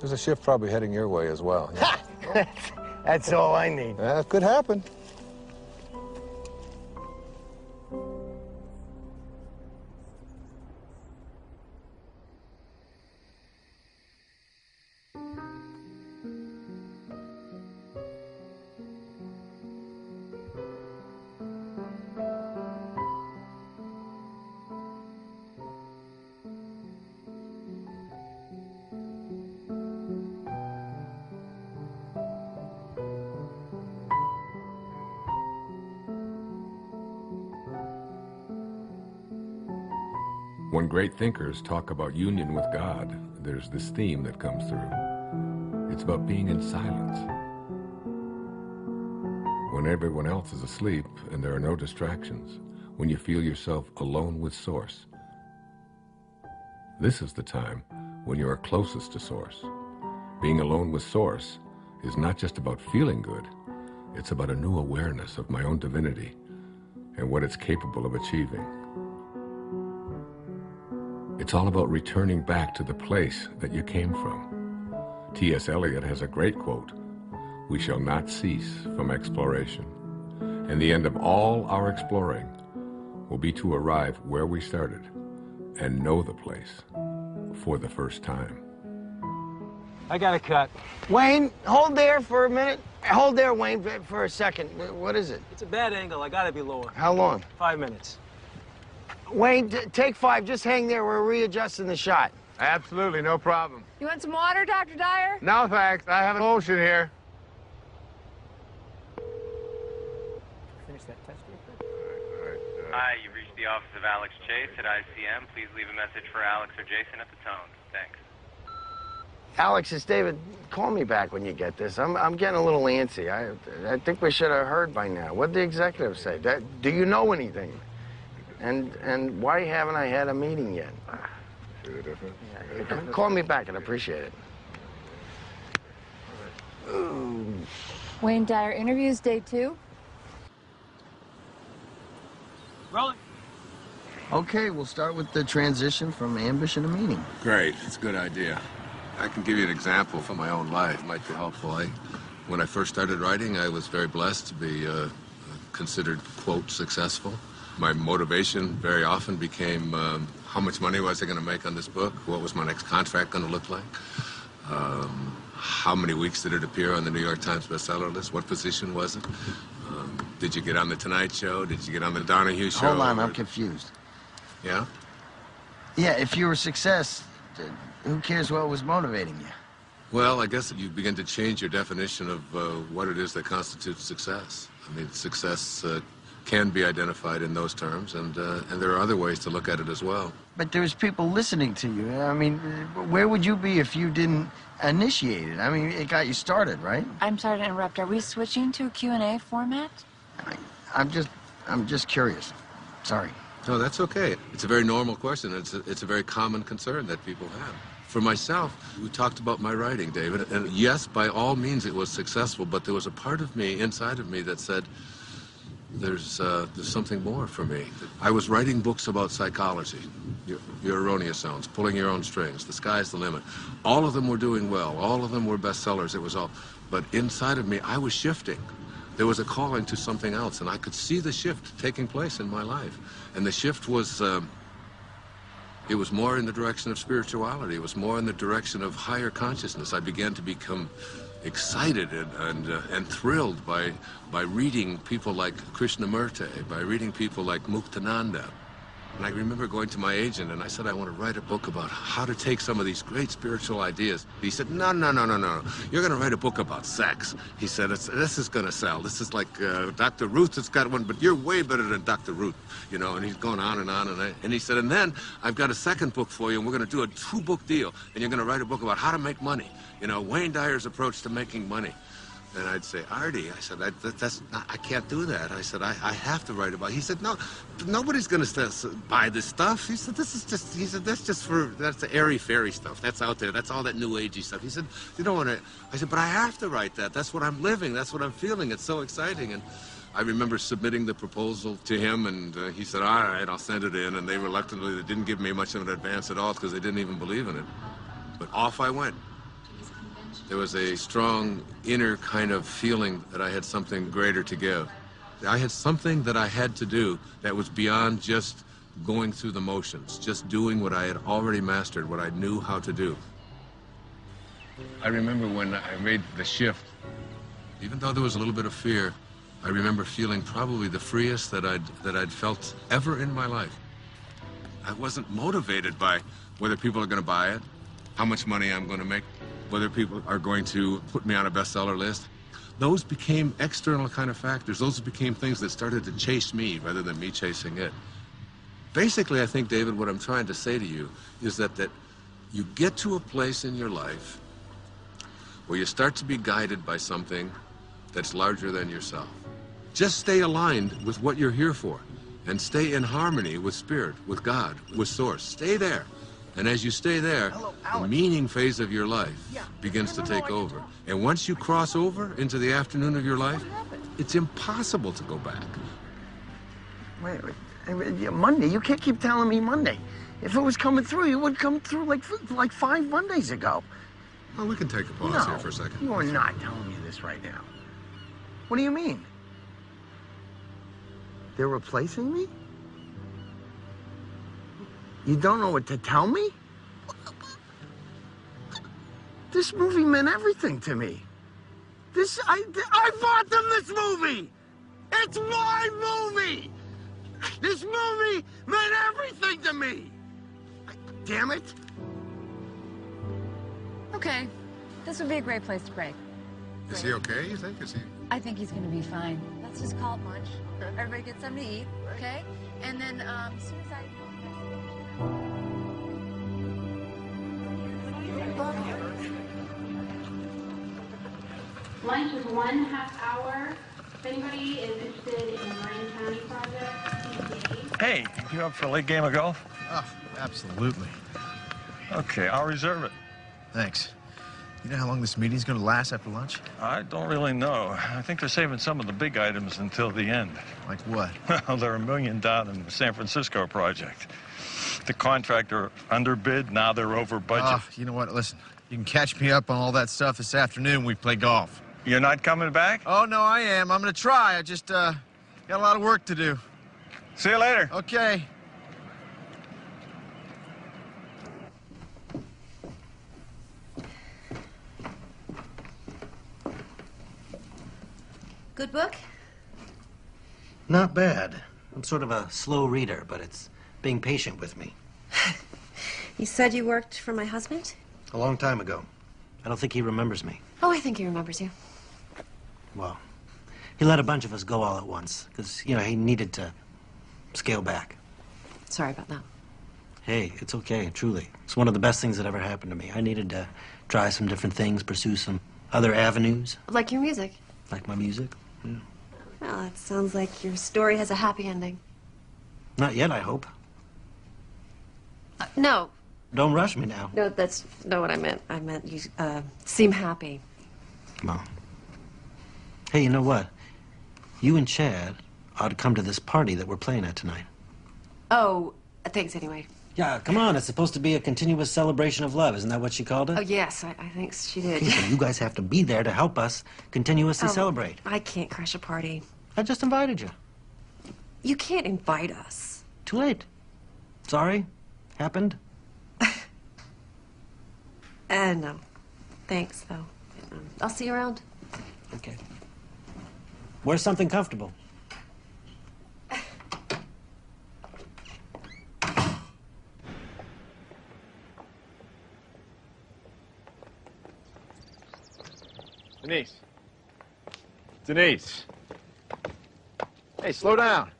There's a shift probably heading your way as well. Yeah? That's all I need. It could happen. When great thinkers talk about union with God, there's this theme that comes through. It's about being in silence. When everyone else is asleep and there are no distractions, when you feel yourself alone with Source. This is the time when you are closest to Source. Being alone with Source is not just about feeling good, it's about a new awareness of my own divinity and what it's capable of achieving. It's all about returning back to the place that you came from. T.S. Eliot has a great quote, "We shall not cease from exploration, and the end of all our exploring will be to arrive where we started and know the place for the first time." I got a cut. Wayne, hold there for a minute. Hold there, Wayne, for a second. What is it? It's a bad angle. I gotta be lower. How long? 5 minutes. Wayne, take 5. Just hang there. We're readjusting the shot. Absolutely, no problem. You want some water, Dr. Dyer? No, thanks. I have a lotion here. Finish that test real quick. Hi, you've reached the office of Alex Chase at ICM. Please leave a message for Alex or Jason at the tone. Thanks. Alex, it's David. Call me back when you get this. I'm getting a little antsy. I think we should have heard by now. What did the executive say? Do you know anything? And why haven't I had a meeting yet? Yeah, call me back. I'd appreciate it. Ooh. Wayne Dyer, interviews day 2. Rolling. Okay, we'll start with the transition from ambition to meaning. Great, it's a good idea. I can give you an example from my own life. It might be helpful. When I first started writing, I was very blessed to be considered, quote, successful. My motivation very often became how much money was I going to make on this book? What was my next contract going to look like? How many weeks did it appear on the New York Times bestseller list? What position was it? Did you get on the Tonight Show? Did you get on the Donahue Show? Hold on, I'm confused. Yeah? Yeah, if you were a success, who cares what was motivating you? Well, I guess you begin to change your definition of what it is that constitutes success. I mean, success can be identified in those terms, and there are other ways to look at it as well. But there's people listening to you. I mean, where would you be if you didn't initiate it? I mean, it got you started, right? I'm sorry to interrupt. Are we switching to a Q&A format? I'm just curious. Sorry. No, that's okay. It's a very normal question. It's a very common concern that people have. For myself, we talked about my writing, David, and yes, by all means it was successful, but there was a part of me, inside of me, that said, there's something more for me. I was writing books about psychology, your erroneous zones, pulling your own strings, the sky's the limit. All of them were doing well. All of them were bestsellers. It was all, but inside of me, I was shifting. There was a calling to something else, and I could see the shift taking place in my life. And the shift was, it was more in the direction of spirituality. It was more in the direction of higher consciousness. I began to become excited and thrilled by reading people like Krishnamurti, by reading people like Muktananda. And I remember going to my agent and I said, I want to write a book about how to take some of these great spiritual ideas. He said, no. You're going to write a book about sex. He said, this is going to sell. This is like Dr. Ruth has got one, but you're way better than Dr. Ruth, you know, and he's going on and on. And he said, and then I've got a second book for you, and we're going to do a 2-book deal, and you're going to write a book about how to make money. You know, Wayne Dyer's approach to making money. And I'd say, Artie, I said, I can't do that. I said, I have to write about it. He said, no, nobody's going to buy this stuff. He said, that's the airy-fairy stuff. That's out there. That's all that new agey stuff. He said, you don't want to. I said, but I have to write that. That's what I'm living. That's what I'm feeling. It's so exciting. And I remember submitting the proposal to him, and he said, all right, I'll send it in. And they reluctantly, they didn't give me much of an advance at all because they didn't even believe in it. But off I went. There was a strong inner kind of feeling that I had something greater to give. I had something that I had to do that was beyond just going through the motions, just doing what I had already mastered, what I knew how to do. I remember when I made the shift, even though there was a little bit of fear, I remember feeling probably the freest that I'd felt ever in my life. I wasn't motivated by whether people are going to buy it, how much money I'm going to make, whether people are going to put me on a bestseller list. Those became external kind of factors. Those became things that started to chase me rather than me chasing it. Basically, I think, David, what I'm trying to say to you is that you get to a place in your life where you start to be guided by something that's larger than yourself. Just stay aligned with what you're here for and stay in harmony with Spirit, with God, with Source. Stay there. And as you stay there, the meaning phase of your life begins to take over. And once you cross over into the afternoon of your life, it's impossible to go back. Wait, Monday? You can't keep telling me Monday. If it was coming through, it would come through like 5 Mondays ago. Well, we can take a pause here for a second. You are not telling me this right now. What do you mean? They're replacing me? You don't know what to tell me? This movie meant everything to me. I bought them this movie! It's my movie! This movie meant everything to me! Damn it! Okay, this would be a great place to break. Is he okay, you think? I think he's gonna be fine. Let's just call it lunch. Everybody get something to eat, okay? And then, as soon as I... Lunch is 1/2 hour. If anybody is interested in the Marin County project, Hey, you up for a late game of golf? Oh, absolutely. Okay, I'll reserve it. Thanks. You know how long this meeting's going to last after lunch? I don't really know. I think they're saving some of the big items until the end. Like what? Well, they're $1 million down in the San Francisco project. The contractor underbid, now they're over budget. You know what? Listen, you can catch me up on all that stuff this afternoon. We play golf. You're not coming back? Oh, no, I am. I'm going to try. I just, got a lot of work to do. See you later. Okay. Good book? Not bad. I'm sort of a slow reader, but it's being patient with me. You said you worked for my husband? A long time ago. I don't think he remembers me. Oh, I think he remembers you. Well, he let a bunch of us go all at once, because, you know, he needed to scale back. Sorry about that. Hey, it's okay, truly. It's one of the best things that ever happened to me. I needed to try some different things, pursue some other avenues. Like your music. Like my music? Yeah. Well, it sounds like your story has a happy ending. Not yet, I hope. No. Don't rush me now. No, that's not what I meant. I meant you seem happy. Well. Hey, you know what? You and Chad ought to come to this party that we're playing at tonight. Oh, thanks anyway. Yeah, come on. It's supposed to be a continuous celebration of love. Isn't that what she called it? Oh, yes, I think she did. Okay, so you guys have to be there to help us continuously celebrate. I can't crash a party. I just invited you. You can't invite us. Too late. Sorry. Happened. No. Thanks, though. I'll see you around. Okay. Wear something comfortable. Denise. Denise. Hey, slow down.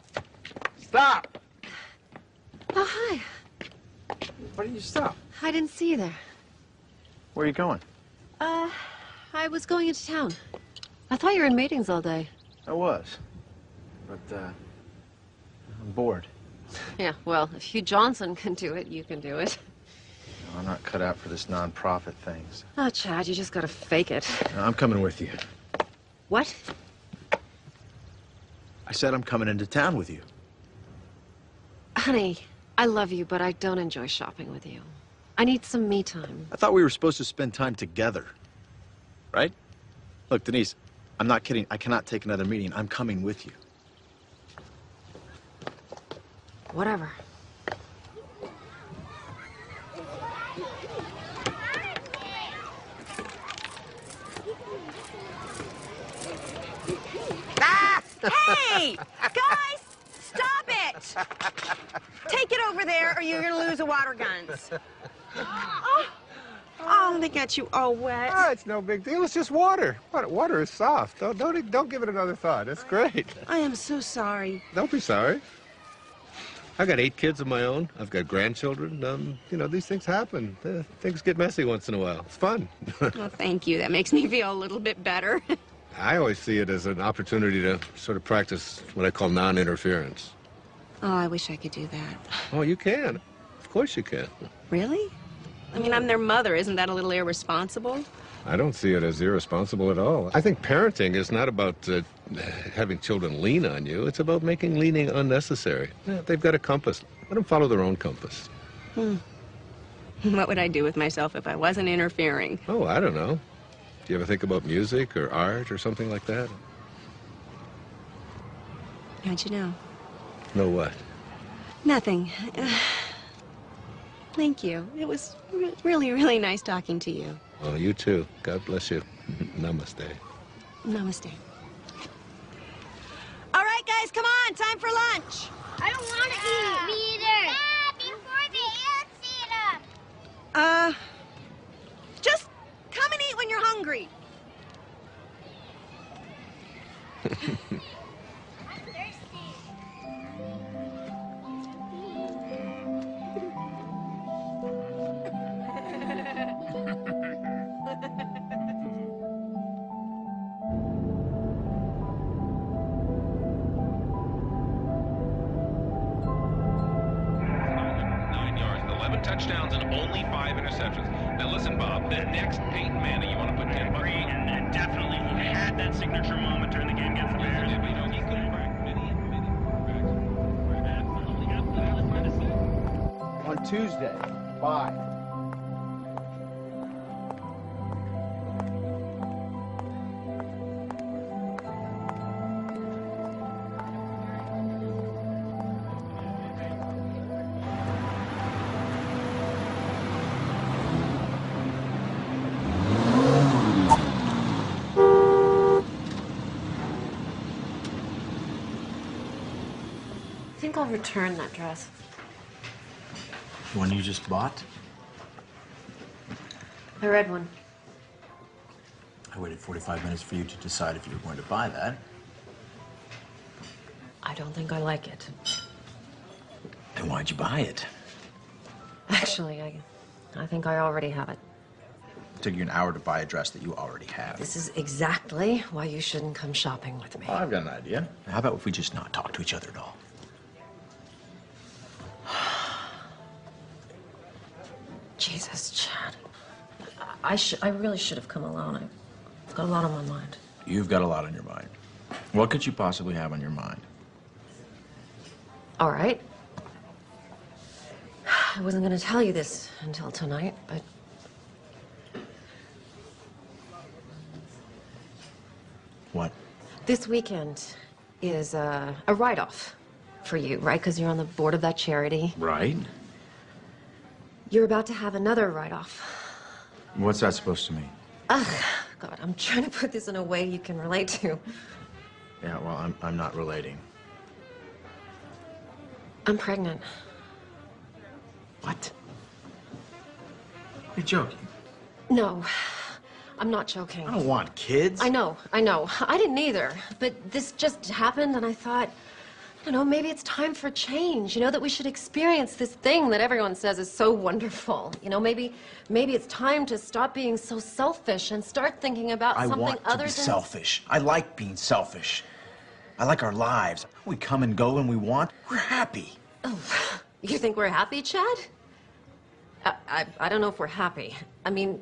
Stop! Oh, hi. Why didn't you stop? I didn't see you there. Where are you going? I was going into town. I thought you were in meetings all day. I was. But, I'm bored. Yeah, well, if Hugh Johnson can do it, you can do it. No, I'm not cut out for this non-profit thing. So. Oh, Chad, you just gotta fake it. No, I'm coming with you. What? I said I'm coming into town with you. Honey, I love you, but I don't enjoy shopping with you. I need some me time. I thought we were supposed to spend time together. right? Look, Denise, I'm not kidding. I cannot take another meeting. I'm coming with you. Whatever. Hey! Guys! Stop it! Take it over there or you're gonna lose the water guns. Oh, they got you all wet. Ah, it's no big deal. It's just water. Water is soft. Don't give it another thought. It's great. I am so sorry. Don't be sorry. I've got 8 kids of my own. I've got grandchildren. You know, these things happen. Things get messy once in a while. It's fun. Well, thank you. That makes me feel a little bit better. I always see it as an opportunity to sort of practice what I call non-interference. Oh, I wish I could do that. Oh, you can. Of course you can. Really? I mean, I'm their mother. Isn't that a little irresponsible? I don't see it as irresponsible at all. I think parenting is not about having children lean on you. It's about making leaning unnecessary. Yeah, they've got a compass. Let them follow their own compass. What would I do with myself if I wasn't interfering? Oh, I don't know. Do you ever think about music or art or something like that? How'd you know? Know what? Nothing. Thank you. It was really, really nice talking to you. Well, you too. God bless you. Namaste. Namaste. All right, guys, come on. Time for lunch. I don't want to eat. Me either. Before they eat them. Just come and eat when you're hungry. Touchdowns and only 5 interceptions. Now listen, Bob, the next Peyton Manning, you want to put 10 bucks on? And definitely he had that signature moment during the game against the Bears. Yeah, but you know, he could have cracked many On Tuesday, 5. I think I'll return that dress. The one you just bought? The red one. I waited 45 minutes for you to decide if you were going to buy that. I don't think I like it. Then why'd you buy it? Actually, I think I already have it. It took you an hour to buy a dress that you already have. This is exactly why you shouldn't come shopping with me. Oh, I've got an idea. How about if we just not talk to each other at all? Jesus, Chad. I really should have come alone. I've got a lot on my mind. You've got a lot on your mind. What could you possibly have on your mind? All right. I wasn't going to tell you this until tonight, but... What? This weekend is a write-off for you, right? Because you're on the board of that charity. Right. You're about to have another write-off. What's that supposed to mean? Ugh, God, I'm trying to put this in a way you can relate to. Yeah, well, I'm not relating. I'm pregnant. What? You're joking. No, I'm not joking. I don't want kids. I know. I didn't either. But this just happened, and I thought, I don't know, maybe it's time for change. You know, that we should experience this thing that everyone says is so wonderful. You know, maybe it's time to stop being so selfish and start thinking about something other than... I want to be selfish. I like being selfish. I like our lives. We come and go when we want. We're happy. Oh, you think we're happy, Chad? I don't know if we're happy. I mean,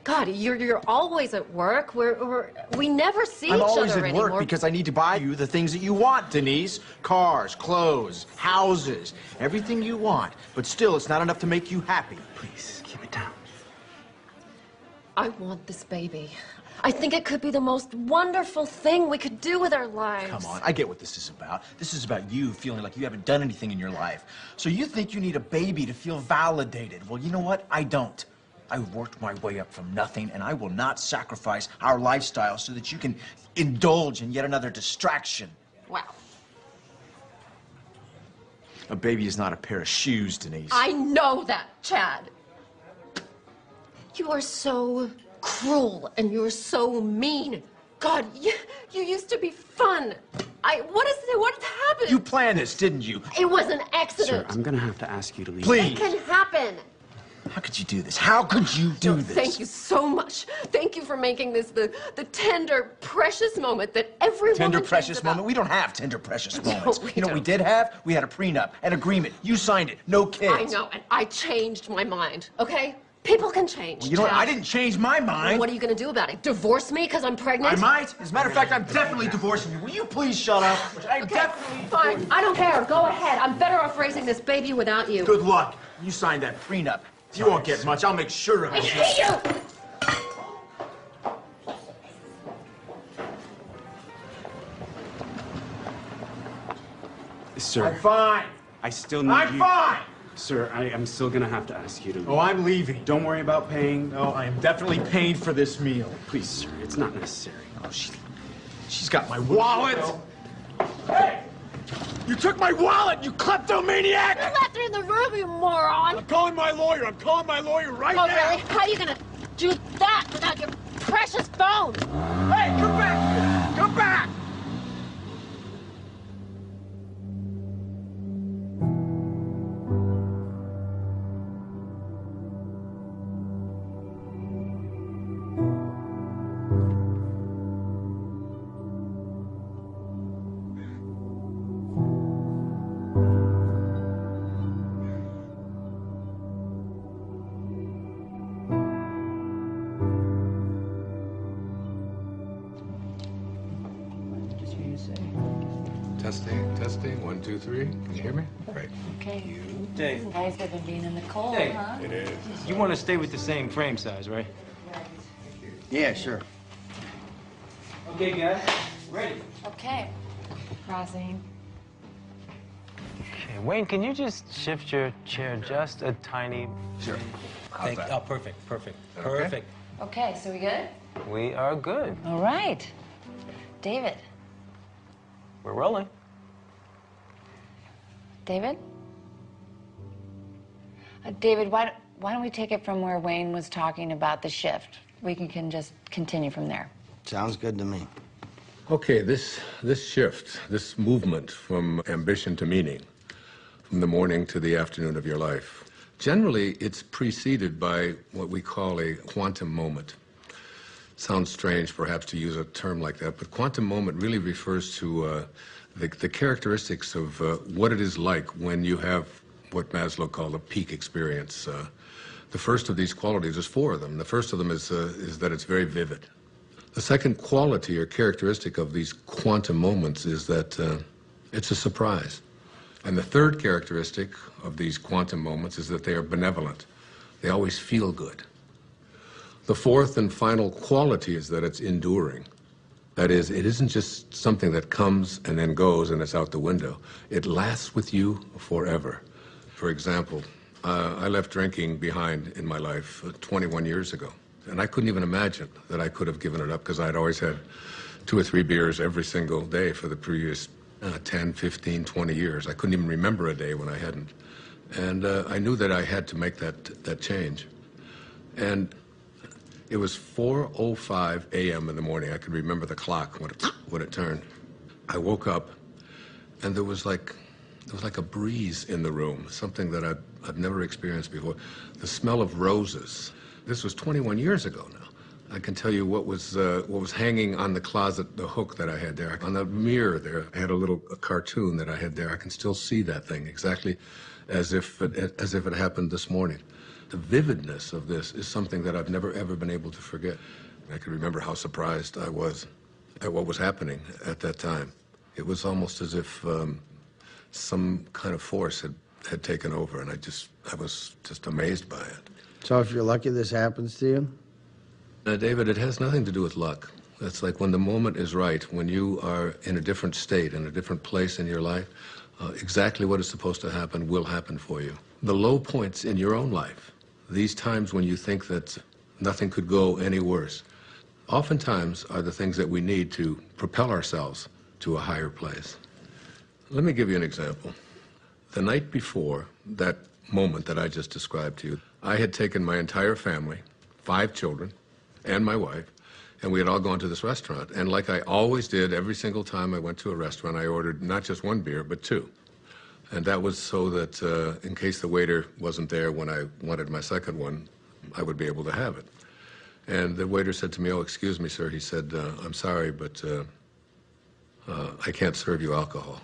God, you're always at work. We never see each other anymore. I'm always at work because I need to buy you the things that you want, Denise. Cars, clothes, houses, everything you want. But still, it's not enough to make you happy. Please, keep it down. I want this baby. I think it could be the most wonderful thing we could do with our lives. Come on, I get what this is about. This is about you feeling like you haven't done anything in your life. So you think you need a baby to feel validated. Well, you know what? I don't. I worked my way up from nothing, and I will not sacrifice our lifestyle so that you can indulge in yet another distraction. Wow. A baby is not a pair of shoes, Denise. I know that, Chad. You are so cruel, and you're so mean. God, you used to be fun. What happened? You planned this, didn't you? It was an accident. Sir, I'm gonna have to ask you to leave. Please. It can happen. How could you do this? How could you do this? Thank you so much. Thank you for making this the tender, precious moment that every Tender, woman precious dreams about. moment? We don't have tender, precious moments. we You know what we don't. did have? We had a prenup, an agreement. You signed it. No kids. I know, and I changed my mind, okay? People can change. Well, you know what? Chad. I didn't change my mind. Well, what are you going to do about it? Divorce me because I'm pregnant? I might. As a matter of fact, I'm definitely divorcing you. Will you please shut up? I'm definitely Fine, I don't care. Go ahead. I'm better off raising this baby without you. Good luck. You signed that prenup. You won't get much. I'll make sure of it. I hate you! Sir. I'm fine. I still need I'm you. fine. Sir, I'm still gonna have to ask you to leave. Oh, I'm leaving. Don't worry about paying. No, I am definitely paying for this meal. Please, sir, it's not necessary. Oh, she's got my wallet. Hey! You took my wallet, you kleptomaniac! You left it in the room, you moron! I'm calling my lawyer. I'm calling my lawyer right Oh, now. really? How are you gonna do that without your precious phone? Hey, come back! Come back! Testing, testing. 1, 2, 3. Can you hear me? Great. Okay. Dave. You guys have been being in the cold, Dave. huh? It is. You want to stay with the same frame size, right? Yeah, sure. Okay, guys. Ready. Okay. Crossing. Okay, Wayne, can you just shift your chair just a tiny... Sure. Thank you. Oh, perfect, perfect, Okay. perfect. Okay, so we good? We are good. All right. David. We're rolling. David? David, why don't we take it from where Wayne was talking about the shift? We can just continue from there. Sounds good to me. Okay, this shift, this movement from ambition to meaning, from the morning to the afternoon of your life, generally it's preceded by what we call a quantum moment. Sounds strange, perhaps, to use a term like that, but quantum moment really refers to the characteristics of what it is like when you have what Maslow called a peak experience. The first of these qualities, there's 4 of them. The first of them is that it's very vivid. The second quality or characteristic of these quantum moments is that it's a surprise. And the third characteristic of these quantum moments is that they are benevolent. They always feel good. The fourth and final quality is that it's enduring. That is, it isn't just something that comes and then goes and it's out the window. It lasts with you forever. For example, I left drinking behind in my life 21 years ago. And I couldn't even imagine that I could have given it up because I'd always had 2 or 3 beers every single day for the previous 10, 15, 20 years. I couldn't even remember a day when I hadn't. And I knew that I had to make that change. And it was 4:05 a.m. in the morning. I could remember the clock when it turned. I woke up, and there was like a breeze in the room, something that I've never experienced before. The smell of roses. This was 21 years ago now. I can tell you what was hanging on the closet, the hook that I had there. On the mirror there, I had a cartoon that I had there. I can still see that thing exactly as if it happened this morning. The vividness of this is something that I've never, ever been able to forget. I can remember how surprised I was at what was happening at that time. It was almost as if some kind of force had taken over, and I was just amazed by it. So if you're lucky this happens to you, David, it has nothing to do with luck. It's like when the moment is right, when you are in a different state, in a different place in your life, exactly what is supposed to happen will happen for you. The low points in your own life, these times when you think that nothing could go any worse, oftentimes are the things that we need to propel ourselves to a higher place. Let me give you an example. The night before that moment that I just described to you, I had taken my entire family, 5 children, and my wife, and we had all gone to this restaurant. And like I always did, every single time I went to a restaurant, I ordered not just 1 beer, but 2. And that was so that in case the waiter wasn't there when I wanted my second one, I would be able to have it. And the waiter said to me, "Oh, excuse me, sir." He said, "I'm sorry, but I can't serve you alcohol."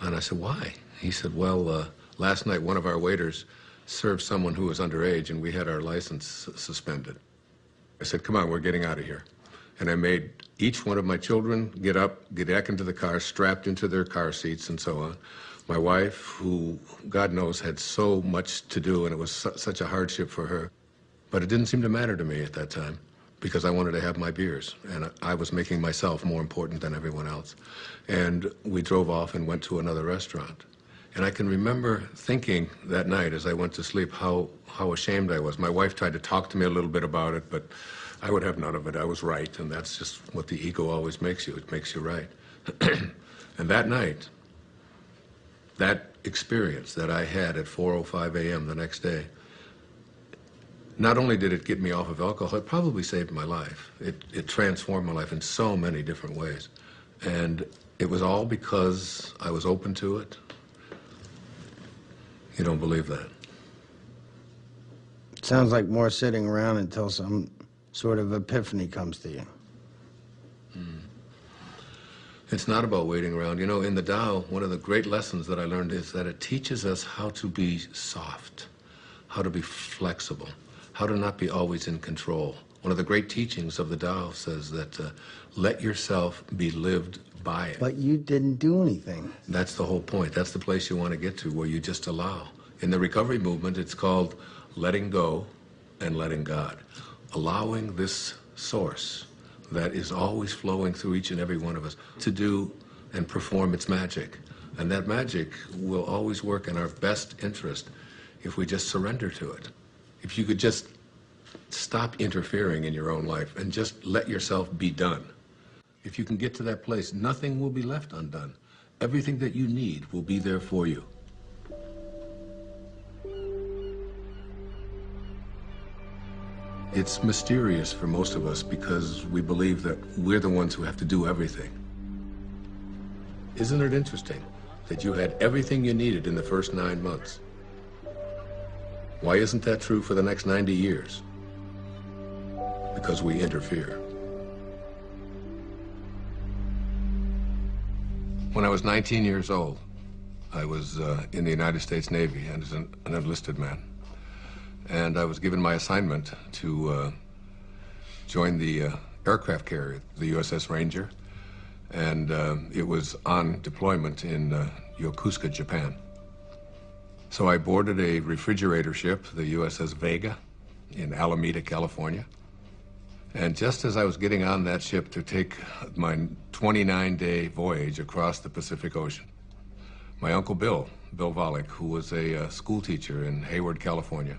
And I said, "Why?" He said, "Well, last night one of our waiters served someone who was underage, and we had our license suspended." I said, "Come on, we're getting out of here." And I made each one of my children get up, get back into the car, strapped into their car seats and so on. My wife, who, God knows, had so much to do, and it was such a hardship for her. But it didn't seem to matter to me at that time, because I wanted to have my beers, and I was making myself more important than everyone else. And we drove off and went to another restaurant. And I can remember thinking that night as I went to sleep how ashamed I was. My wife tried to talk to me a little bit about it, but I would have none of it. I was right, and that's just what the ego always makes you. It makes you right. And that night, that experience that I had at 4:05 a.m. the next day, not only did it get me off of alcohol, it probably saved my life. It transformed my life in so many different ways. And it was all because I was open to it. You don't believe that? Sounds like more sitting around until some sort of epiphany comes to you. It's not about waiting around. You know, in the Tao, one of the great lessons that I learned is that it teaches us how to be soft, how to be flexible, how to not be always in control. One of the great teachings of the Tao says that let yourself be lived by it. But you didn't do anything. That's the whole point. That's the place you want to get to, where you just allow. In the recovery movement, it's called letting go and letting God. Allowing this source that is always flowing through each and every one of us to do and perform its magic. And that magic will always work in our best interest if we just surrender to it. If you could just stop interfering in your own life and just let yourself be done. If you can get to that place, nothing will be left undone. Everything that you need will be there for you. It's mysterious for most of us because we believe that we're the ones who have to do everything. Isn't it interesting that you had everything you needed in the first 9 months? Why isn't that true for the next 90 years? Because we interfere. When I was 19 years old, I was in the United States Navy and as an enlisted man. And I was given my assignment to join the aircraft carrier, the USS Ranger. And it was on deployment in Yokosuka, Japan. So I boarded a refrigerator ship, the USS Vega, in Alameda, California. And just as I was getting on that ship to take my 29-day voyage across the Pacific Ocean, my Uncle Bill Volek, who was a school teacher in Hayward, California,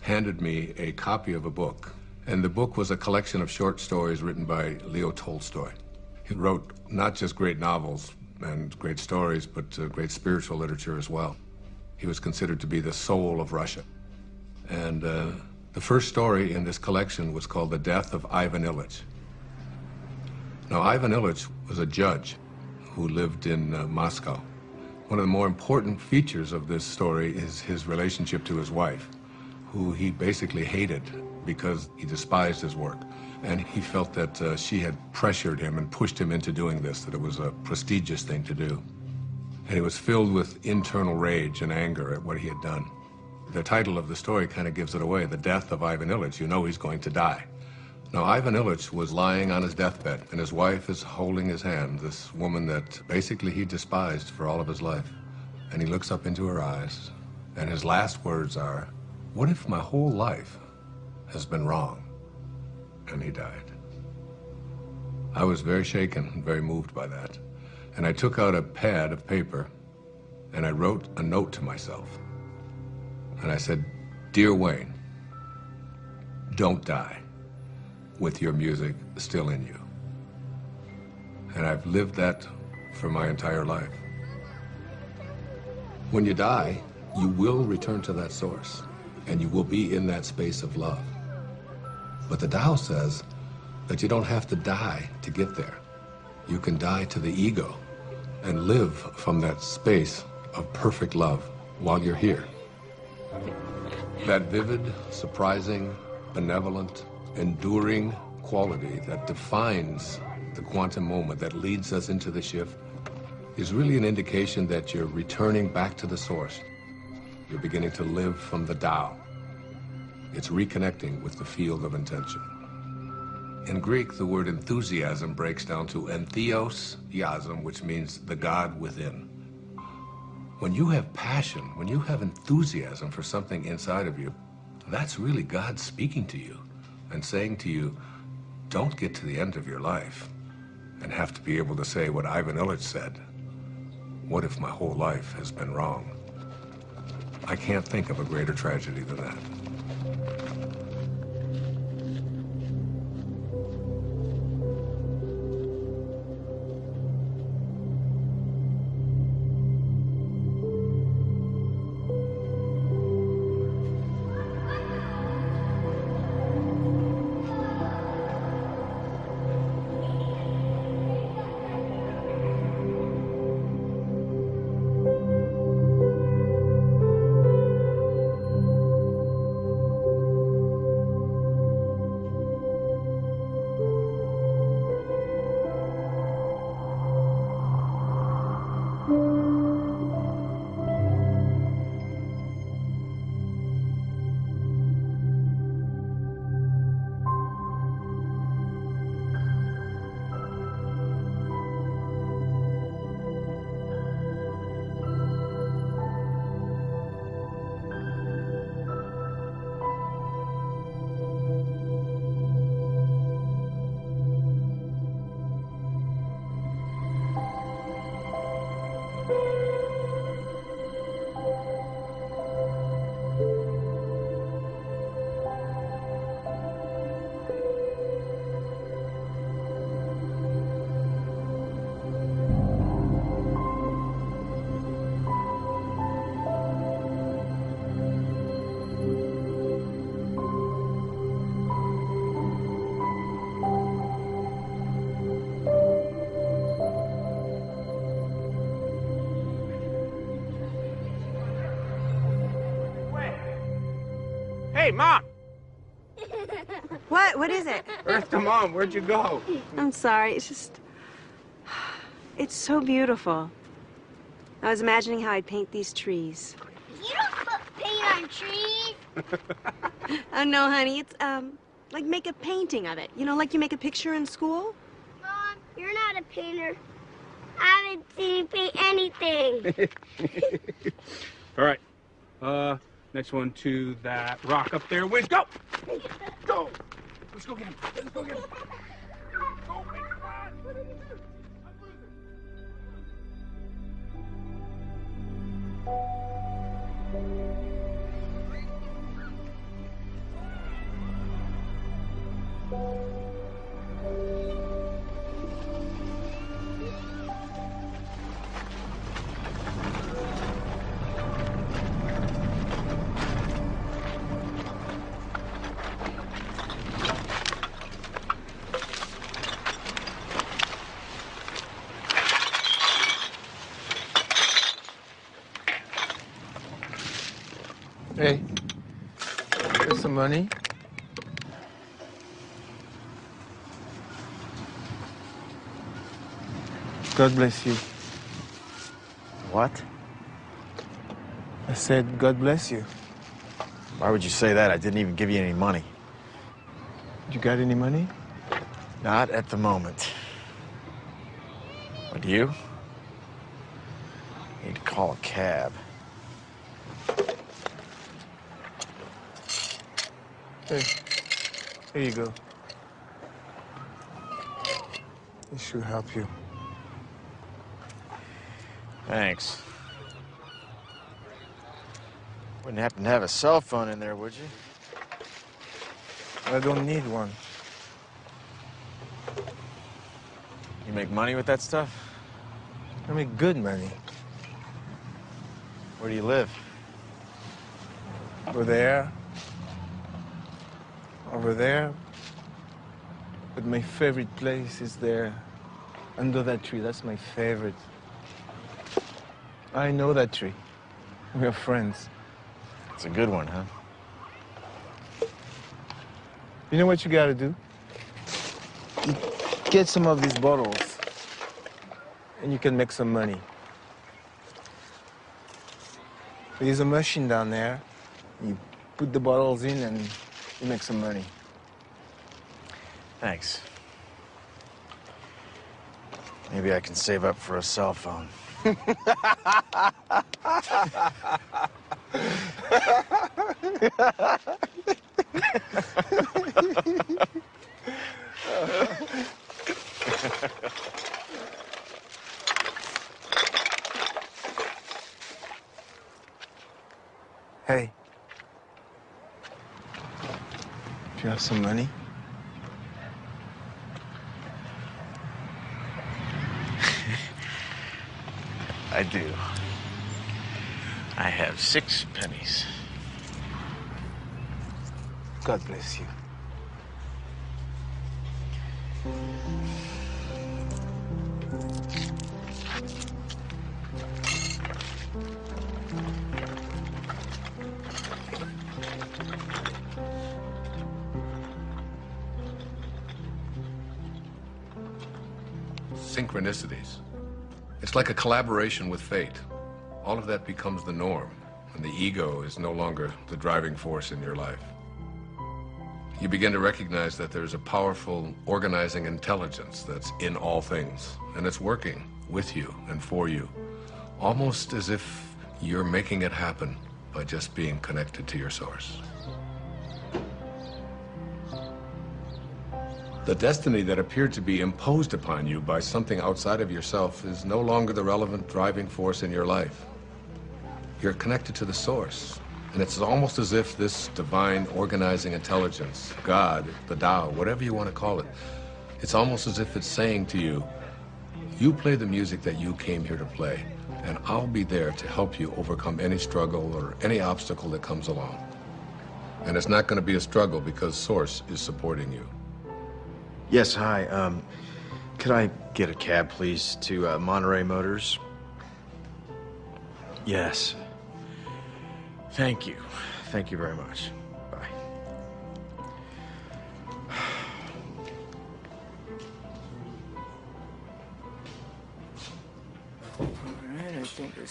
handed me a copy of a book. And the book was a collection of short stories written by Leo Tolstoy. He wrote not just great novels and great stories, but great spiritual literature as well. He was considered to be the soul of Russia. And the first story in this collection was called The Death of Ivan Ilyich. Now, Ivan Ilyich was a judge who lived in Moscow. One of the more important features of this story is his relationship to his wife, who he basically hated because he despised his work. And he felt that she had pressured him and pushed him into doing this, that it was a prestigious thing to do. And he was filled with internal rage and anger at what he had done. The title of the story kind of gives it away, The Death of Ivan Ilyich. You know he's going to die. Now, Ivan Ilyich was lying on his deathbed, and his wife is holding his hand, this woman that basically he despised for all of his life. And he looks up into her eyes, and his last words are, "What if my whole life has been wrong? and he died. I was very shaken and very moved by that. And I took out a pad of paper and I wrote a note to myself. And I said, "Dear Wayne, don't die with your music still in you." And I've lived that for my entire life. When you die, you will return to that source, and you will be in that space of love. But the Tao says that you don't have to die to get there. You can die to the ego and live from that space of perfect love while you're here. That vivid, surprising, benevolent, enduring quality that defines the quantum moment that leads us into the shift is really an indication that you're returning back to the source. You're beginning to live from the Tao. It's reconnecting with the field of intention. In Greek, the word enthusiasm breaks down to entheos-iasm, which means the God within. When you have passion, when you have enthusiasm for something inside of you, that's really God speaking to you and saying to you, don't get to the end of your life and have to be able to say what Ivan Illich said, what if my whole life has been wrong? I can't think of a greater tragedy than that. Hey, Mom! What? What is it? Earth to Mom, where'd you go? I'm sorry. It's just... It's so beautiful. I was imagining how I'd paint these trees. You don't put paint on trees. Oh, no, honey. It's, like make a painting of it. You know, like you make a picture in school? Mom, you're not a painter. I haven't seen you paint anything. All right. Next one to that rock up there. Wiz, go! Go! Let's go get him. Let's go get him. Go, Wiz, run! Hey, here's some money. God bless you. What? I said, God bless you. Why would you say that? I didn't even give you any money. You got any money? Not at the moment. But you? Need to call a cab. Hey, here you go. It should help you. Thanks. Wouldn't happen to have a cell phone in there, would you? I don't need one. You make money with that stuff? I make good money. Where do you live? Over there. Over there. But my favorite place is there. Under that tree. That's my favorite. I know that tree. We are friends. It's a good one, huh? You know what you gotta do? You get some of these bottles, and you can make some money. There's a machine down there. You put the bottles in, and you make some money. Thanks. Maybe I can save up for a cell phone. Hey. Do you have some money? I do. I have 6 pennies. God bless you. Synchronicities. It's like a collaboration with fate. All of that becomes the norm, and the ego is no longer the driving force in your life. You begin to recognize that there's a powerful organizing intelligence that's in all things, and it's working with you and for you, almost as if you're making it happen by just being connected to your source. The destiny that appeared to be imposed upon you by something outside of yourself is no longer the relevant driving force in your life. You're connected to the source, and it's almost as if this divine organizing intelligence, God, the Tao, whatever you want to call it, it's almost as if it's saying to you, you play the music that you came here to play, and I'll be there to help you overcome any struggle or any obstacle that comes along. And it's not going to be a struggle because Source is supporting you. Yes, hi. Could I get a cab, please, to Monterey Motors? Yes. Thank you. Thank you very much. Bye.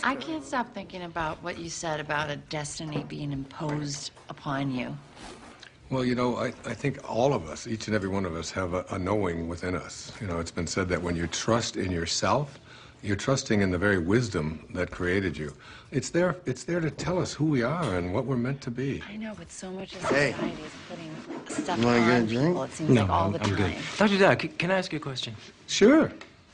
I can't stop thinking about what you said about a destiny being imposed upon you. Well, you know, I think all of us, each and every one of us, have a knowing within us. You know, it's been said that when you trust in yourself, you're trusting in the very wisdom that created you. It's there to tell us who we are and what we're meant to be. I know, but so much of society is putting stuff You wanna get a on drink? people, it seems No, like all the I'm time. good. Dr. Dow, can I ask you a question? Sure.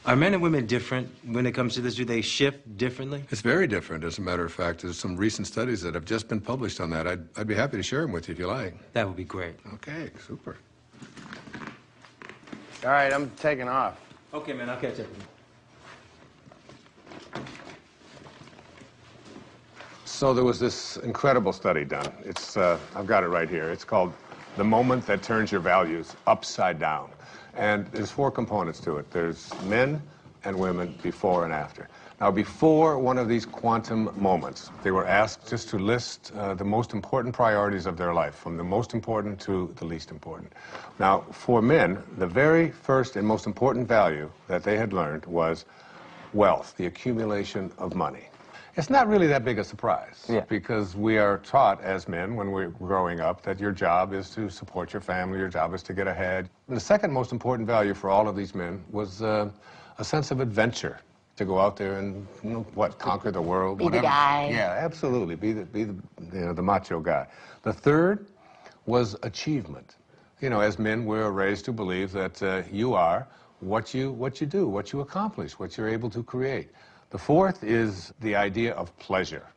Are men and women different when it comes to this? Do they shift differently? It's very different, as a matter of fact. There's some recent studies that have just been published on that. I'd be happy to share them with you if you like. That would be great. Okay, super. All right, I'm taking off. Okay, man, I'll catch up with you. So there was this incredible study done. It's, I've got it right here. It's called The Moment That Turns Your Values Upside Down. And there's 4 components to it. There's men and women before and after. Now, before one of these quantum moments, they were asked just to list the most important priorities of their life, from the most important to the least important. Now, for men, the very first and most important value that they had learned was wealth, the accumulation of money. It's not really that big a surprise, because we are taught as men when we're growing up that your job is to support your family, your job is to get ahead. And the second most important value for all of these men was a sense of adventure, to go out there and, you know, what, conquer the world. Be whatever. the guy. Yeah, absolutely, be the macho guy. The third was achievement. You know, as men, we're raised to believe that you are what you do, what you accomplish, what you're able to create. The fourth is the idea of pleasure.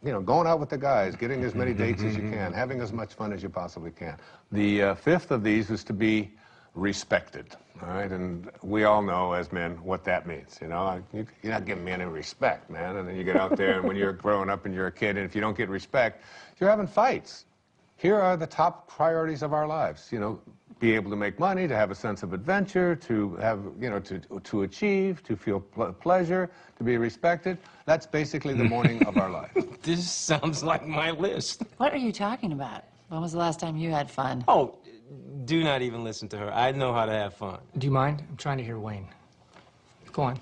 You know, going out with the guys, getting as many dates as you can, having as much fun as you possibly can. The fifth of these is to be respected, all right? And we all know as men what that means, you know? You're not giving me any respect, man. And then you get out there, and when you're growing up and you're a kid, and if you don't get respect, you're having fights. Here are the top priorities of our lives, you know, be able to make money, to have a sense of adventure, to have, you know, to achieve, to feel pleasure, to be respected. That's basically the morning of our life. This sounds like my list. What are you talking about? When was the last time you had fun? Oh, do not even listen to her. I know how to have fun. Do you mind? I'm trying to hear Wayne. Go on.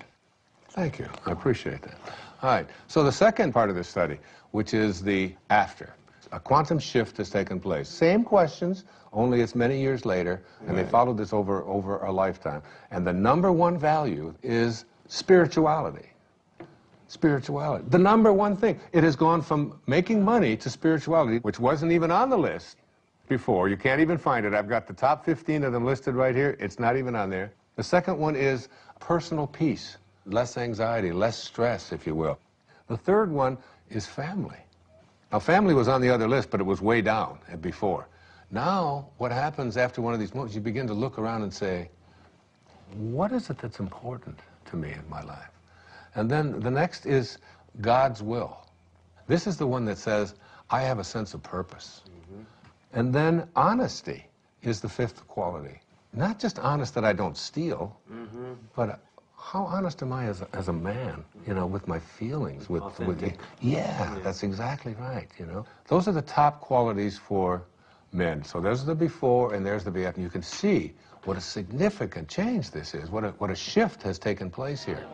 Thank you. I appreciate that. All right. So the second part of this study, which is the after. A quantum shift has taken place. Same questions, only it's many years later, and they followed this over a lifetime. And the number one value is spirituality. Spirituality. The number one thing. It has gone from making money to spirituality, which wasn't even on the list before. You can't even find it. I've got the top 15 of them listed right here. It's not even on there. The second one is personal peace, less anxiety, less stress, if you will. The third one is family. Now, family was on the other list, but it was way down before. Now, what happens after one of these moments, you begin to look around and say, what is it that's important to me in my life? And then the next is God's will. This is the one that says, I have a sense of purpose. And then honesty is the fifth quality. Not just honest that I don't steal, but how honest am I as a man, you know, with my feelings, with yeah, that's exactly right, you know. Those are the top qualities for men. So there's the before and there's the after. You can see what a significant change this is, what a shift has taken place here.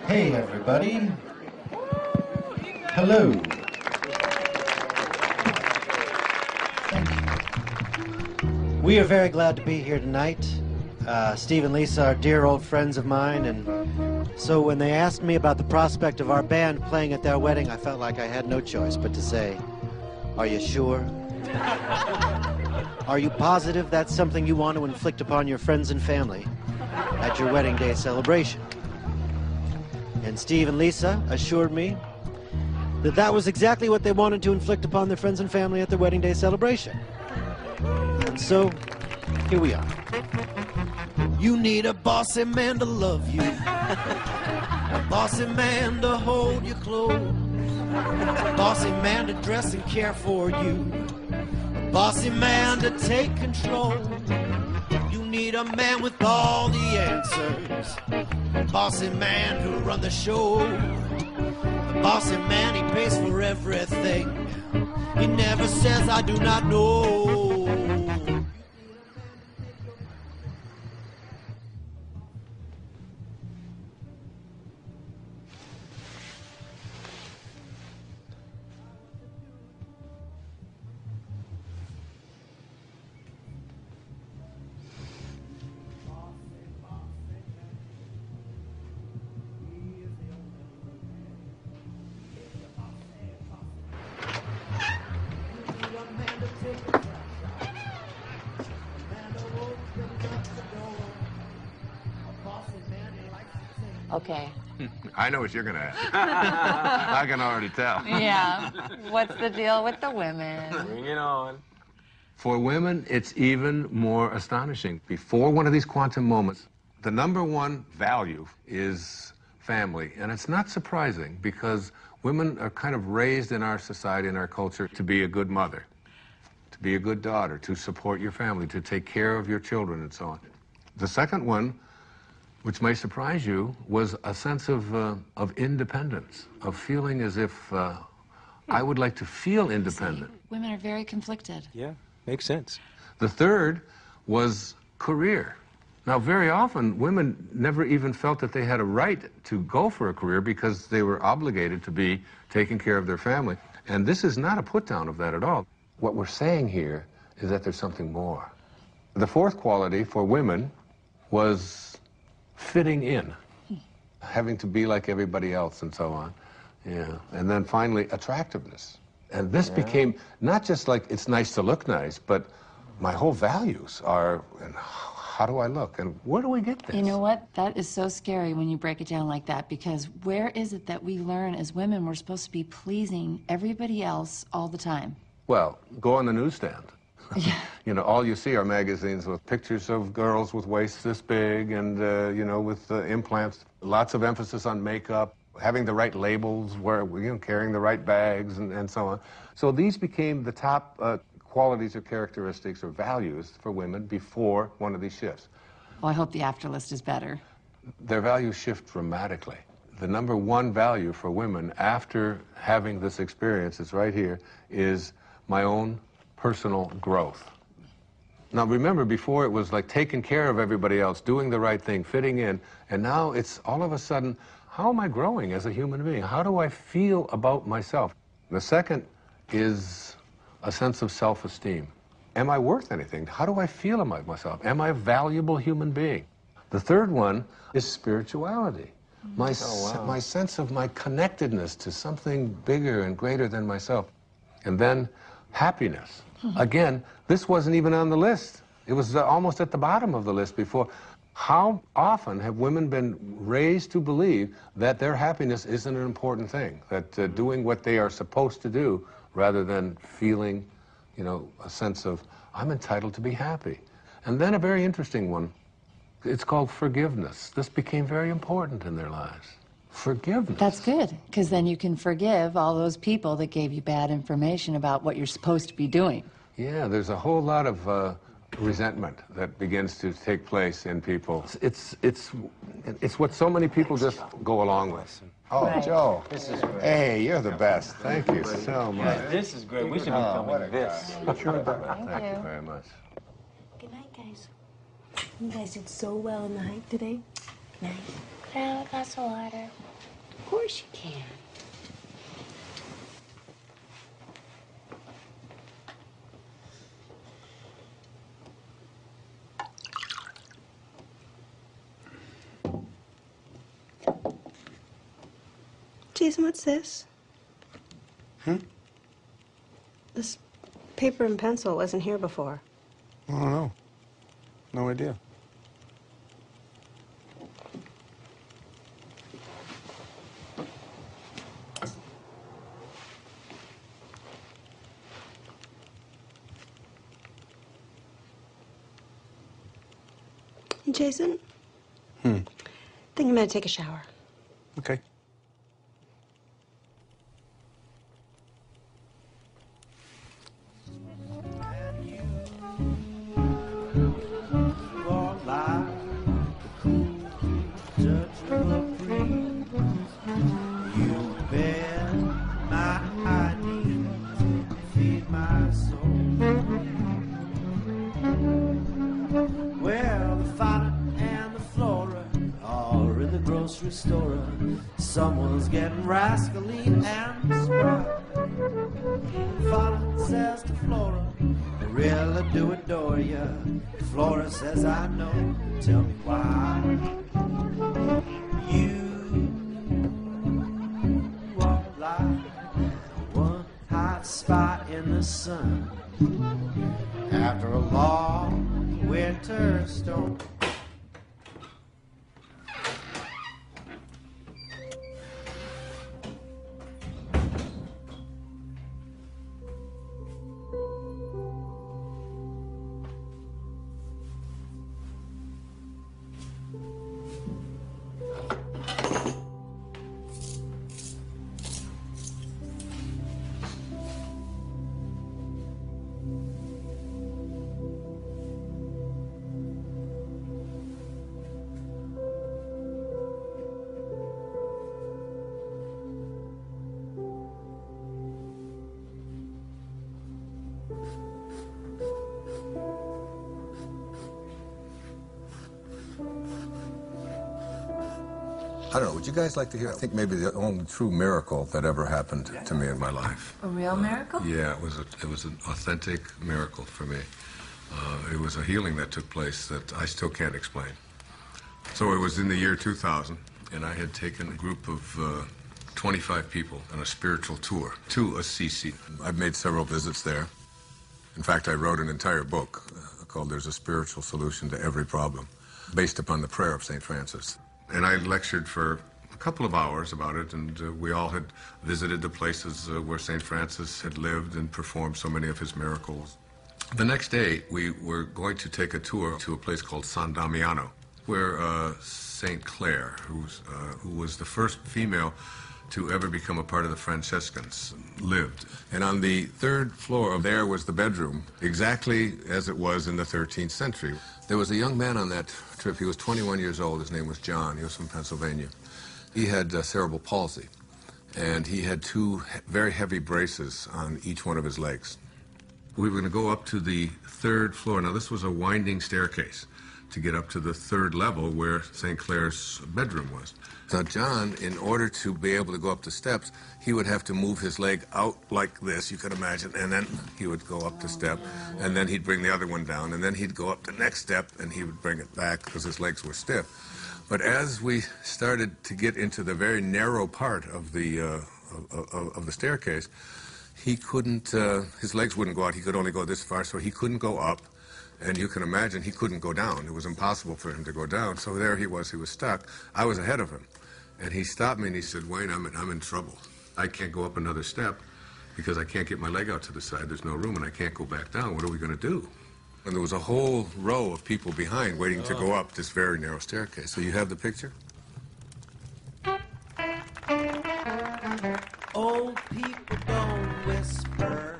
Hey, everybody. Hello. We are very glad to be here tonight. Steve and Lisa are dear old friends of mine, and so when they asked me about the prospect of our band playing at their wedding, I felt like I had no choice but to say, are you sure? Are you positive that's something you want to inflict upon your friends and family at your wedding day celebration? And Steve and Lisa assured me that that was exactly what they wanted to inflict upon their friends and family at their wedding day celebration. And so, here we are. You need a bossy man to love you, a bossy man to hold you close, a bossy man to dress and care for you, a bossy man to take control. You need a man with all the answers, a bossy man who run the show, a bossy man, he pays for everything, he never says I do not know. Okay. I know what you're going to ask. I can already tell. Yeah. What's the deal with the women? Bring it on. For women, it's even more astonishing. Before one of these quantum moments, the number one value is family. And it's not surprising because women are kind of raised in our society, in our culture, to be a good mother, to be a good daughter, to support your family, to take care of your children, and so on. The second one, which may surprise you, was a sense of independence, of feeling as if I would like to feel independent. Women are very conflicted. Yeah, makes sense. The third was career. Now, very often, women never even felt that they had a right to go for a career because they were obligated to be taking care of their family. And this is not a put-down of that at all. What we're saying here is that there's something more. The fourth quality for women was fitting in, having to be like everybody else and so on. Yeah. And then finally, attractiveness. And this became not just like it's nice to look nice, but my whole values are, and how do I look, and where do we get this? You know what? That is so scary when you break it down like that, because where is it that we learn as women we're supposed to be pleasing everybody else all the time? Well, go on the newsstand. You know, all you see are magazines with pictures of girls with waists this big and, you know, with implants. Lots of emphasis on makeup, having the right labels, carrying the right bags, and so on. So these became the top qualities or characteristics or values for women before one of these shifts. Well, I hope the after list is better. Their values shift dramatically. The number one value for women after having this experience is right here, is my own personal growth. Now remember, before it was like taking care of everybody else, doing the right thing, fitting in, and now it's all of a sudden, how am I growing as a human being? How do I feel about myself? The second is a sense of self-esteem. Am I worth anything? How do I feel about myself? Am I a valuable human being? The third one is spirituality. My sense of my connectedness to something bigger and greater than myself. And then happiness. Again, this wasn't even on the list. It was almost at the bottom of the list before. How often have women been raised to believe that their happiness isn't an important thing, that doing what they are supposed to do rather than feeling, you know, a sense of, I'm entitled to be happy. And then a very interesting one, it's called forgiveness. This became very important in their lives. Forgiveness. That's good, because then you can forgive all those people that gave you bad information about what you're supposed to be doing. Yeah, there's a whole lot of resentment that begins to take place in people. It's what so many people just go along with. Oh, Right. Joe. This is great. Hey, you're the best. Thank you so much. This is great. We should be filming this. Thank you very much. Good night, guys. You guys did so well in the hike today. Good night. Can I have a glass of water? Of course you can. Jason, what's this? This paper and pencil wasn't here before. I don't know. No idea. Jason? I think I'm gonna take a shower. Okay. Well, the fauna and the flora are in the grocery store. Someone's getting rascally and spry. Fauna says to Flora, I really do adore ya. Flora says, I know, tell me why. You are like one hot spot in the sun after a long winter storm. I don't know, would you guys like to hear? I think maybe the only true miracle that ever happened to me in my life. A real miracle? Yeah, it was an authentic miracle for me. It was a healing that took place that I still can't explain. So it was in the year 2000, and I had taken a group of 25 people on a spiritual tour to Assisi. I've made several visits there. In fact, I wrote an entire book called There's a Spiritual Solution to Every Problem, based upon the prayer of St. Francis. And I lectured for a couple of hours about it, and we all had visited the places where St. Francis had lived and performed so many of his miracles. The next day, we were going to take a tour to a place called San Damiano, where St. Clare, who was the first female to ever become a part of the Franciscans, lived. And on the third floor there was the bedroom, exactly as it was in the 13th century. There was a young man on that trip. He was 21 years old. His name was John. He was from Pennsylvania. He had cerebral palsy, and he had two very heavy braces on each one of his legs. We were going to go up to the third floor. Now, this was a winding staircase to get up to the third level where St. Clare's bedroom was. Now, John, in order to be able to go up the steps, he would have to move his leg out like this, you can imagine, and then he would go up the step, and then he'd bring the other one down, and then he'd go up the next step, and he would bring it back because his legs were stiff. But as we started to get into the very narrow part of the staircase, he couldn't, his legs wouldn't go out. He could only go this far, so he couldn't go up. And you can imagine he couldn't go down. It was impossible for him to go down. So there he was stuck. I was ahead of him. And he stopped me and he said, "Wayne, I'm in trouble. I can't go up another step because I can't get my leg out to the side. There's no room and I can't go back down. What are we going to do?" And there was a whole row of people behind waiting to go up this very narrow staircase. So you have the picture? Old people don't whisper,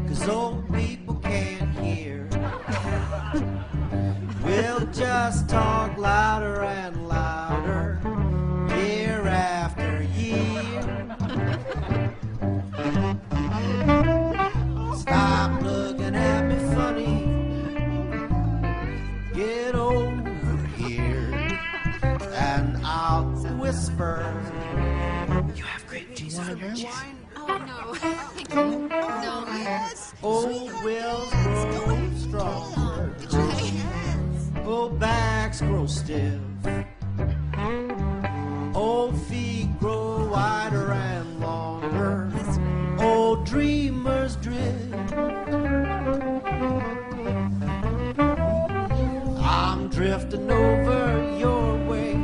'cause old people can't hear. We'll just talk louder and louder, year after year. Stop looking at me funny, get over here, and I'll whisper. You have grape juice on your wine? Oh, no. No. Yes. Old wills grow stronger. Old backs grow stiff. Old feet grow wider and longer. Old dreamers drift. I'm drifting over your way.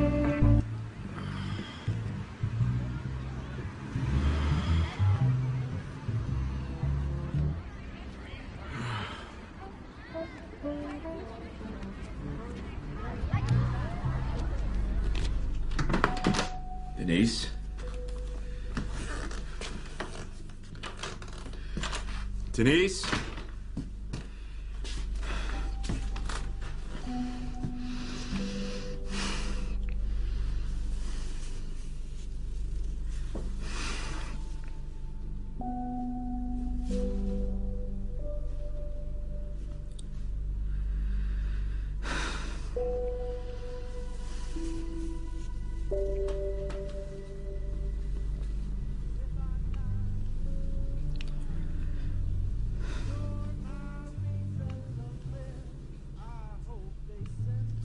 Denise? Denise?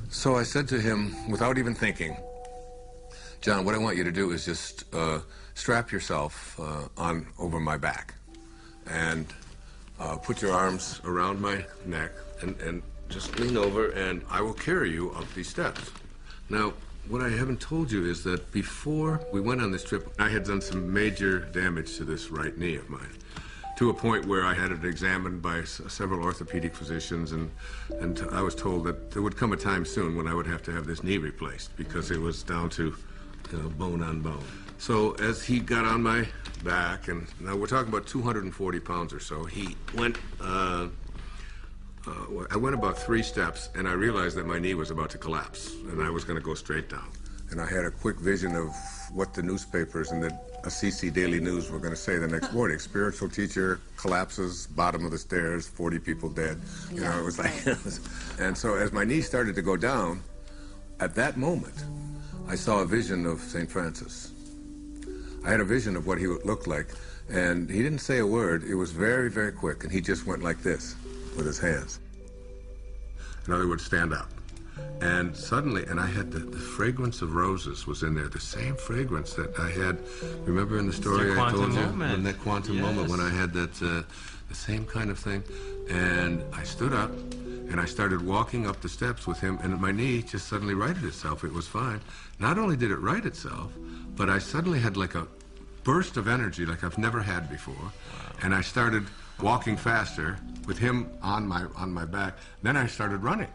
So I said to him, without even thinking, "John, what I want you to do is just strap yourself on over my back and put your arms around my neck and just lean over, and I will carry you up these steps." Now, what I haven't told you is that before we went on this trip, I had done some major damage to this right knee of mine, to a point where I had it examined by several orthopedic physicians, and I was told that there would come a time soon when I would have to have this knee replaced because it was down to, bone on bone. So as he got on my back, and now we're talking about 240 pounds or so, he went, I went about 3 steps, and I realized that my knee was about to collapse, and I was going to go straight down. And I had a quick vision of what the newspapers and the Assisi Daily News were going to say the next morning. Spiritual teacher collapses, bottom of the stairs, 40 people dead. You know, it was like... And so as my knee started to go down, at that moment, I saw a vision of St. Francis. I had a vision of what he would look like, and he didn't say a word. It was very, very quick, and he just went like this with his hands. In other words, stand up. And suddenly, and I had the fragrance of roses was in there, the same fragrance that I had, remember in the story I told you? In that quantum moment when I had that, the same kind of thing. And I stood up, and I started walking up the steps with him, and my knee just suddenly righted itself. It was fine. Not only did it right itself, but I suddenly had like a burst of energy like I've never had before. And I started walking faster with him on my back. Then I started running.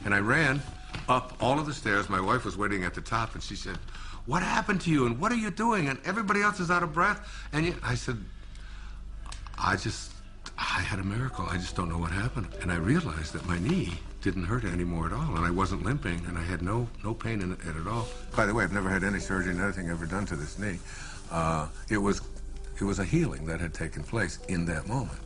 And I ran up all of the stairs. My wife was waiting at the top, and she said, "What happened to you, and what are you doing? And everybody else is out of breath." And I said, I had a miracle. I just don't know what happened. And I realized that my knee didn't hurt anymore at all, and I wasn't limping, and I had no pain in it at all. By the way, I've never had any surgery, anything ever done to this knee. It was a healing that had taken place in that moment.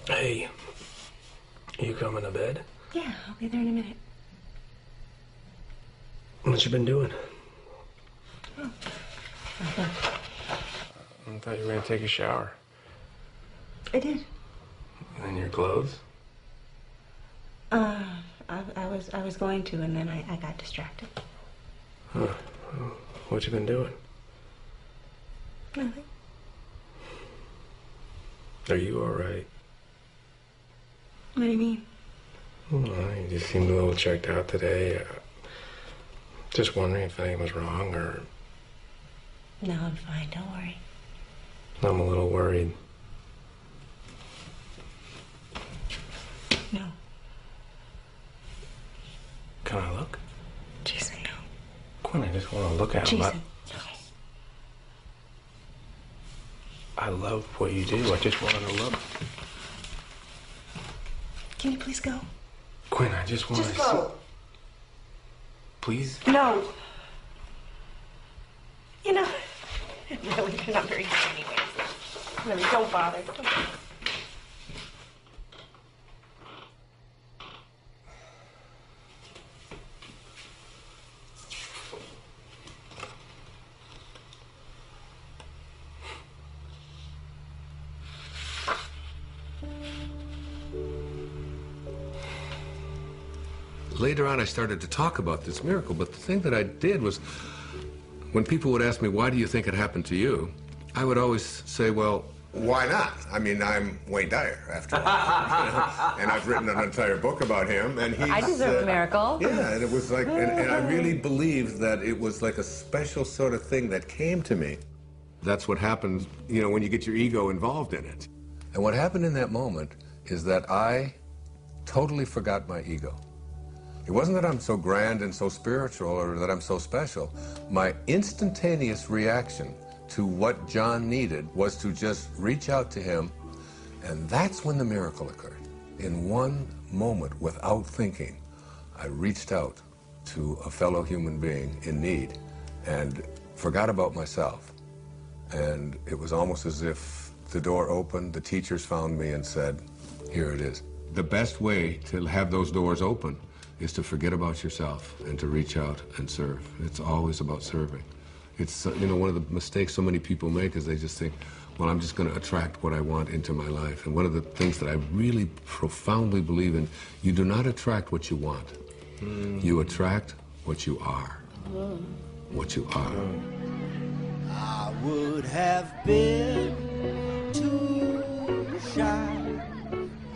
Hey, you coming to bed? Yeah, I'll be there in a minute. What you been doing? Oh. I thought you were gonna take a shower. I did. And your clothes? I was going to, and then I got distracted. Huh. What you been doing? Nothing. Are you all right? What do you mean? Well, you just seemed a little checked out today. Just wondering if anything was wrong, or... No, I'm fine. Don't worry. I'm a little worried. No. Can I look? Jason, no. Quinn, I just want to look at him. Jason, no. I love what you do. I just wanted to look. Can you please go? Quinn, I just want to Just go. Please? No. You know, really, you're not very good anyways. Really, don't bother. Later on, I started to talk about this miracle, but the thing that I did was, when people would ask me, why do you think it happened to you? I would always say, well, why not? I mean, I'm Wayne Dyer, after all. You know? And I've written an entire book about him, and he's... I deserve a miracle. Yeah, and it was like, and I really believed that it was like a special sort of thing that came to me. That's what happens, you know, when you get your ego involved in it. And what happened in that moment is that I totally forgot my ego. It wasn't that I'm so grand and so spiritual or that I'm so special. My instantaneous reaction to what John needed was to just reach out to him, and that's when the miracle occurred. In one moment, without thinking, I reached out to a fellow human being in need and forgot about myself. And it was almost as if the door opened, the teachers found me and said, here it is. The best way to have those doors open is to forget about yourself and to reach out and serve. It's always about serving. It's, you know, one of the mistakes so many people make is they just think, well, I'm just going to attract what I want into my life. And one of the things that I really profoundly believe in, you do not attract what you want. You attract what you are. What you are. I would have been too shy.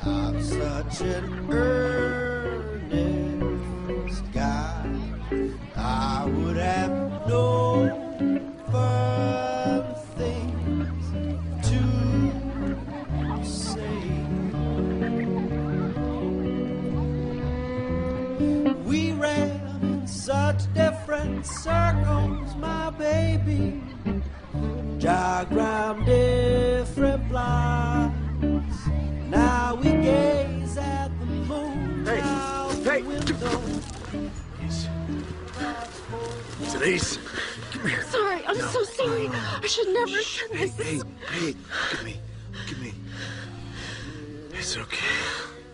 I'm sorry. such an earnest guy, I would have no further things to say. We ran in such different circles, my baby, diagram different lines. Now we gaze at the moon out the window. Denise, come here. Sorry, I'm so sorry. I should never have said this. Hey, look at me. Look at me. It's okay.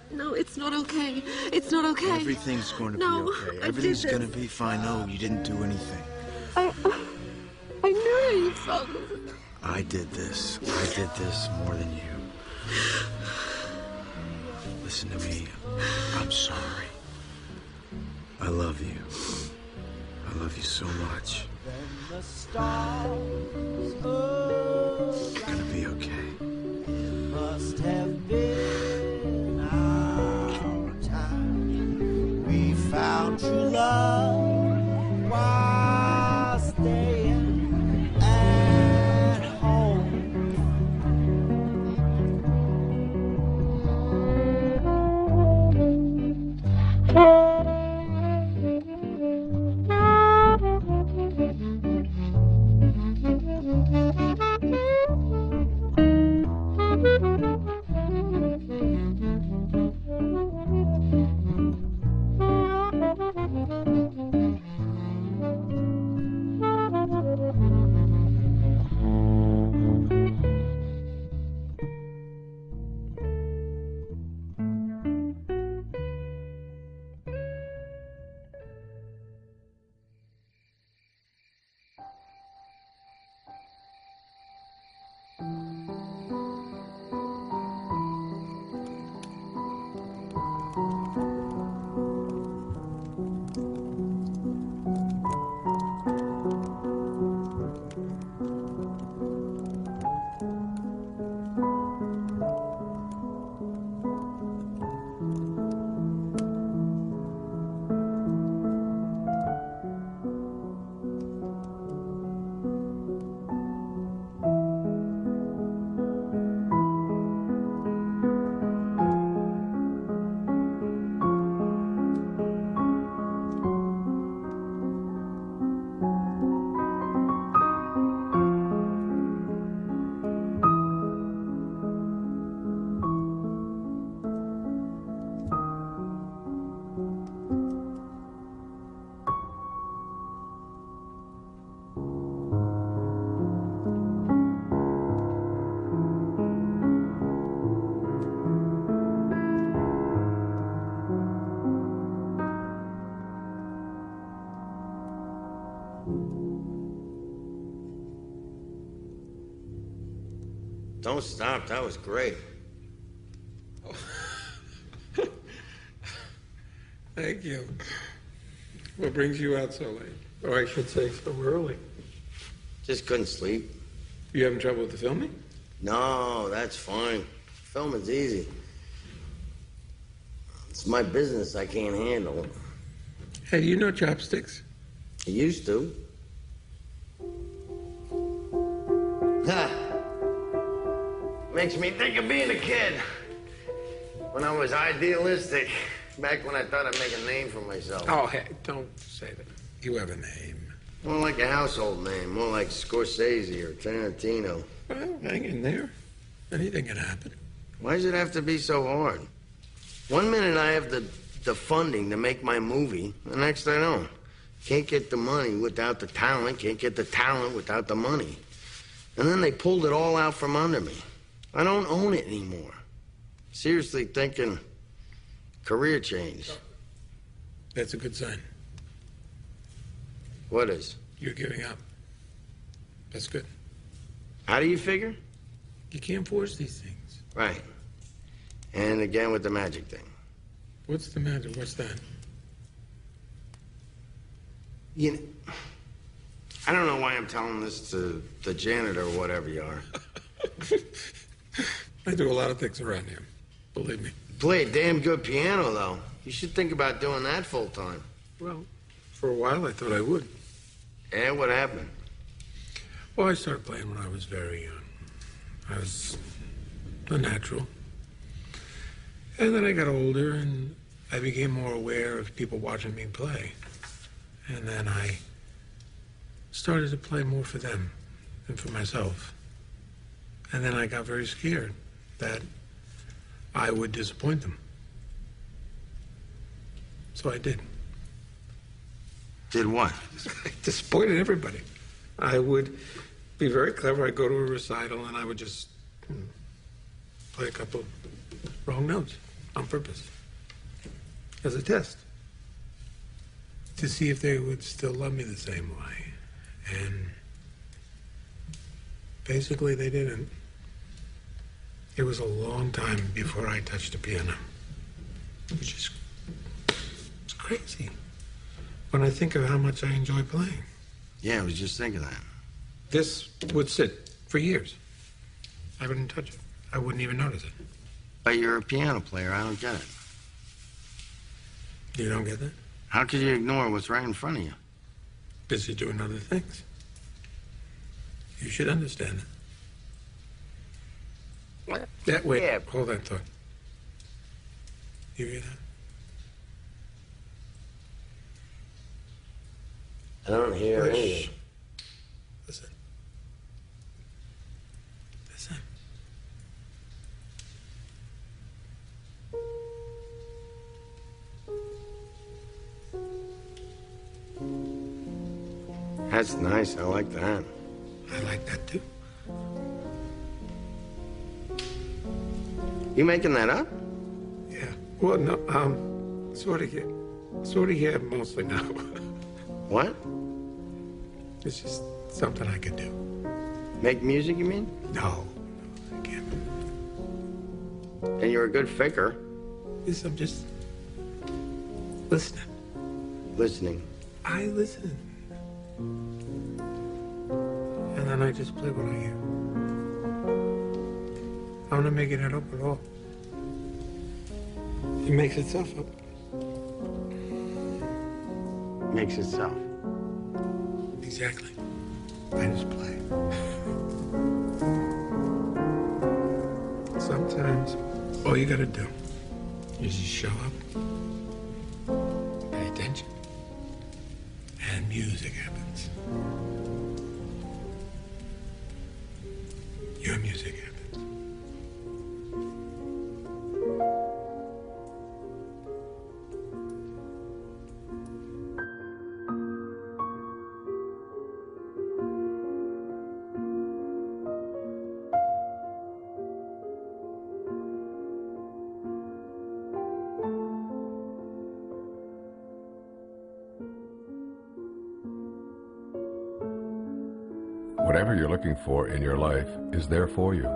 No, it's not okay. It's not okay. Everything's going to No, be okay. I did Everything's this. going to be fine. No, you didn't do anything. I knew that you felt this. I did this. I did this more than you. Listen to me. I'm sorry. I love you. I love you so much. You're gonna be okay. Must have been our time. We found true love while staying at home. Don't stop. That was great. Thank you. What brings you out so late? Or I should say so early. Just couldn't sleep. You having trouble with the filming? No, that's fine. Filming's easy. It's my business. I can't handle it. Hey, you know chopsticks? I used to. Makes me think of being a kid. When I was idealistic. Back when I thought I'd make a name for myself. Oh, hey, don't say that. You have a name. More like a household name. More like Scorsese or Tarantino. Well, hang in there. Anything can happen. Why does it have to be so hard? One minute I have the funding to make my movie. The next I don't. Can't get the money without the talent. Can't get the talent without the money. And then they pulled it all out from under me. I don't own it anymore. Seriously thinking career change. That's a good sign. What is? You're giving up. That's good. How do you figure? You can't force these things. Right. And again with the magic thing. What's the matter? What's that? You know, I don't know why I'm telling this to the janitor or whatever you are. I do a lot of things around here. Believe me. Play a damn good piano, though. You should think about doing that full time. Well, for a while I thought I would. And what happened? Well, I started playing when I was very young. I was a natural. And then I got older and I became more aware of people watching me play. And then I started to play more for them than for myself. And then I got very scared that I would disappoint them. So I did. Did what? I disappointed everybody. I would be very clever. I'd go to a recital and I would just play a couple wrong notes on purpose as a test to see if they would still love me the same way. And basically they didn't. It was a long time before I touched a piano, which is it's crazy when I think of how much I enjoy playing. Yeah, I was just thinking that. This would sit for years. I wouldn't touch it. I wouldn't even notice it. But you're a piano player. I don't get it. You don't get that? How could you ignore what's right in front of you? Busy doing other things. You should understand it. What? Yeah, wait, Yeah. hold that thought. You hear that? I don't hear Shh. anything. Listen. Listen. That's nice. I like that. I like that too. You making that up? Yeah. Well, no, sort of here, mostly now. What? It's just something I could do. Make music, you mean? No, I can't. And you're a good faker. Yes, I'm just listening. Listening. I listen. And then I just play what I hear. I'm not making it up at all. It makes itself up. Makes itself. Exactly. I just play. Sometimes all you gotta do is just show up, pay attention, and music happens. Your music happens. Whatever you're looking for in your life is there for you.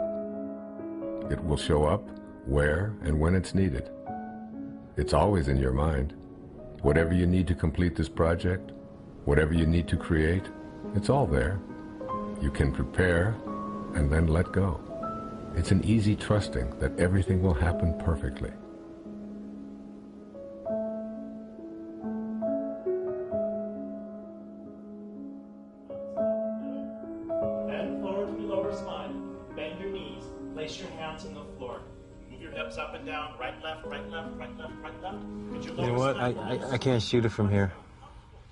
It will show up where and when it's needed. It's always in your mind. Whatever you need to complete this project, whatever you need to create, it's all there. You can prepare and then let go. It's an easy trusting that everything will happen perfectly. Bend forward to your lower spine. Bend your knees. Place your hands on the floor. Move your hips up and down. Right, left, right, left, right, left, right, left. Get your You know lower what? spine. I can't shoot it from here.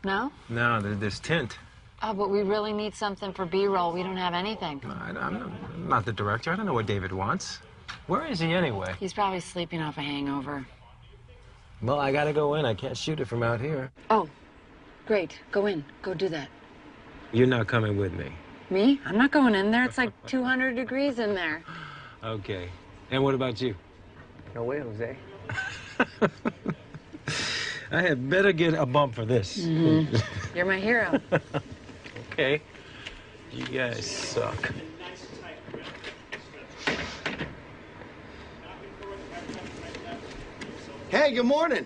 No? No, there's tint. Oh, but we really need something for B-roll. We don't have anything. I'm not the director. I don't know what David wants. Where is he anyway? He's probably sleeping off a hangover. Well, I gotta go in. I can't shoot it from out here. Oh, great. Go in. Go do that. You're not coming with me. Me? I'm not going in there. It's like 200 degrees in there. Okay. And what about you? No way, Jose. I had better get a bump for this. Mm-hmm. You're my hero. Okay. You guys suck. Hey, good morning.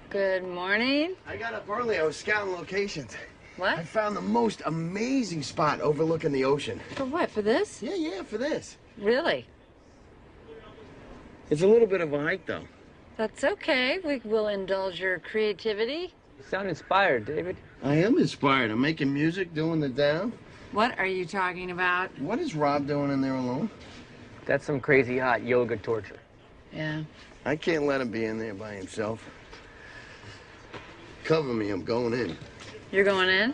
Good morning. I got up early. I was scouting locations. What? I found the most amazing spot overlooking the ocean. For what? For this? Yeah, for this. Really? It's a little bit of a hike, though. That's okay. We will indulge your creativity. You sound inspired, David. I am inspired. I'm making music, doing the down. What are you talking about? What is Rob doing in there alone? That's some crazy hot yoga torture. Yeah. I can't let him be in there by himself. Cover me, I'm going in. You're going in?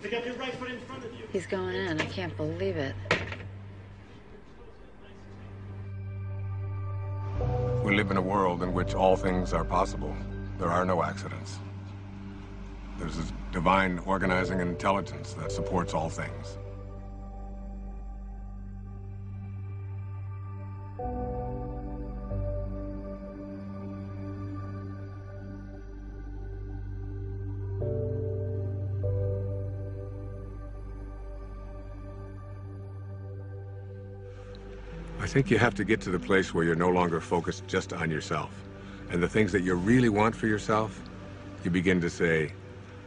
Pick up your right foot in front of you. He's going in. I can't believe it. We live in a world in which all things are possible. There are no accidents. There's this divine organizing intelligence that supports all things. I think you have to get to the place where you're no longer focused just on yourself. And the things that you really want for yourself, you begin to say,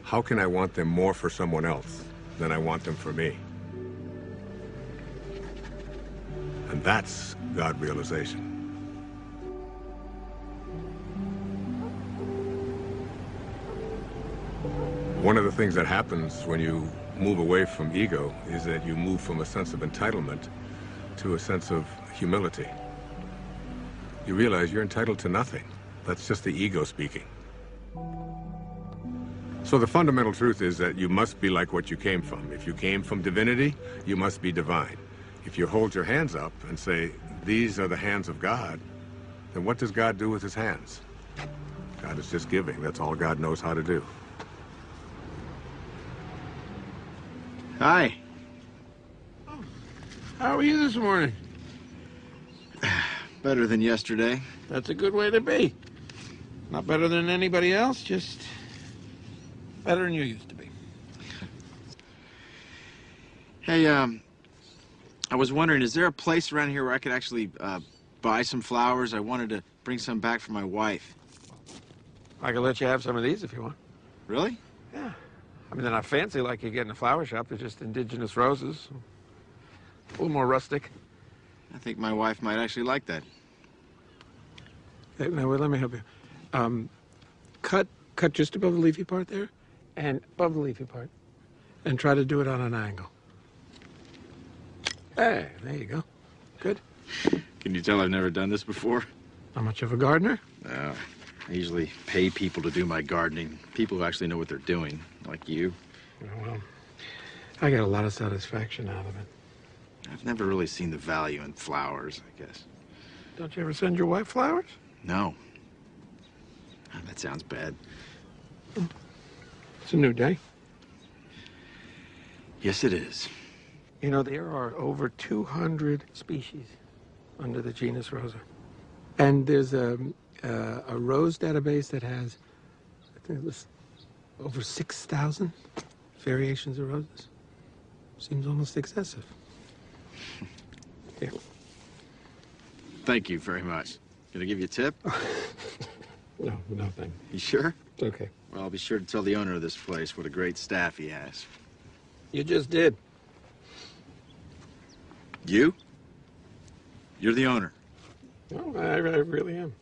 how can I want them more for someone else than I want them for me? And that's God realization. One of the things that happens when you move away from ego is that you move from a sense of entitlement to a sense of humility. You realize you're entitled to nothing. That's just the ego speaking. So the fundamental truth is that you must be like what you came from. If you came from divinity, you must be divine. If you hold your hands up and say, these are the hands of God, then what does God do with his hands? God is just giving. That's all God knows how to do. Hi. How are you this morning? Better than yesterday. That's a good way to be. Not better than anybody else, just better than you used to be. Hey, I was wondering, is there a place around here where I could actually buy some flowers? I wanted to bring some back for my wife. I can let you have some of these if you want. Really? Yeah. I mean, they're not fancy like you get in a flower shop. They're just indigenous roses. A little more rustic. I think my wife might actually like that. Hey, now, wait, let me help you. Cut just above the leafy part there, and above the leafy part, and try to do it on an angle. Hey, there you go. Good. Can you tell I've never done this before? Not much of a gardener? No. I usually pay people to do my gardening. People who actually know what they're doing, like you. Well, I get a lot of satisfaction out of it. I've never really seen the value in flowers, I guess. Don't you ever send your wife flowers? No. Oh, that sounds bad. It's a new day. Yes, it is. You know, there are over 200 species under the genus Rosa. And there's a rose database that has, I think it was over 6,000 variations of roses. Seems almost excessive. Here. Thank you very much. Can I give you a tip? No, thank you. You sure? It's okay. Well, I'll be sure to tell the owner of this place what a great staff he has. You just did. You? You're the owner. No, I really am.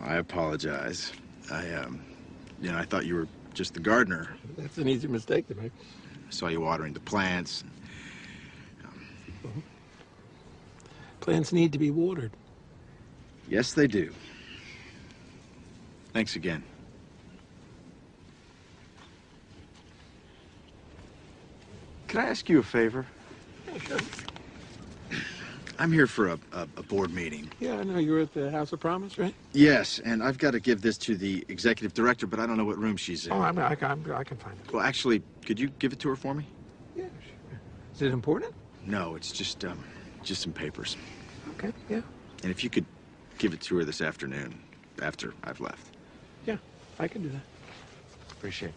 I apologize. I thought you were just the gardener. That's an easy mistake to make. I saw you watering the plants. Plants need to be watered. Yes, they do. Thanks again. Can I ask you a favor? Yeah, sure. I'm here for a board meeting. Yeah, I know. You were at the House of Promise, right? Yes, and I've got to give this to the executive director, but I don't know what room she's in. Oh, I can find it. Well, actually, could you give it to her for me? Yeah, sure. Is it important? No, it's just some papers. Okay, yeah. And if you could give it to her this afternoon, after I've left. Yeah, I can do that. Appreciate it.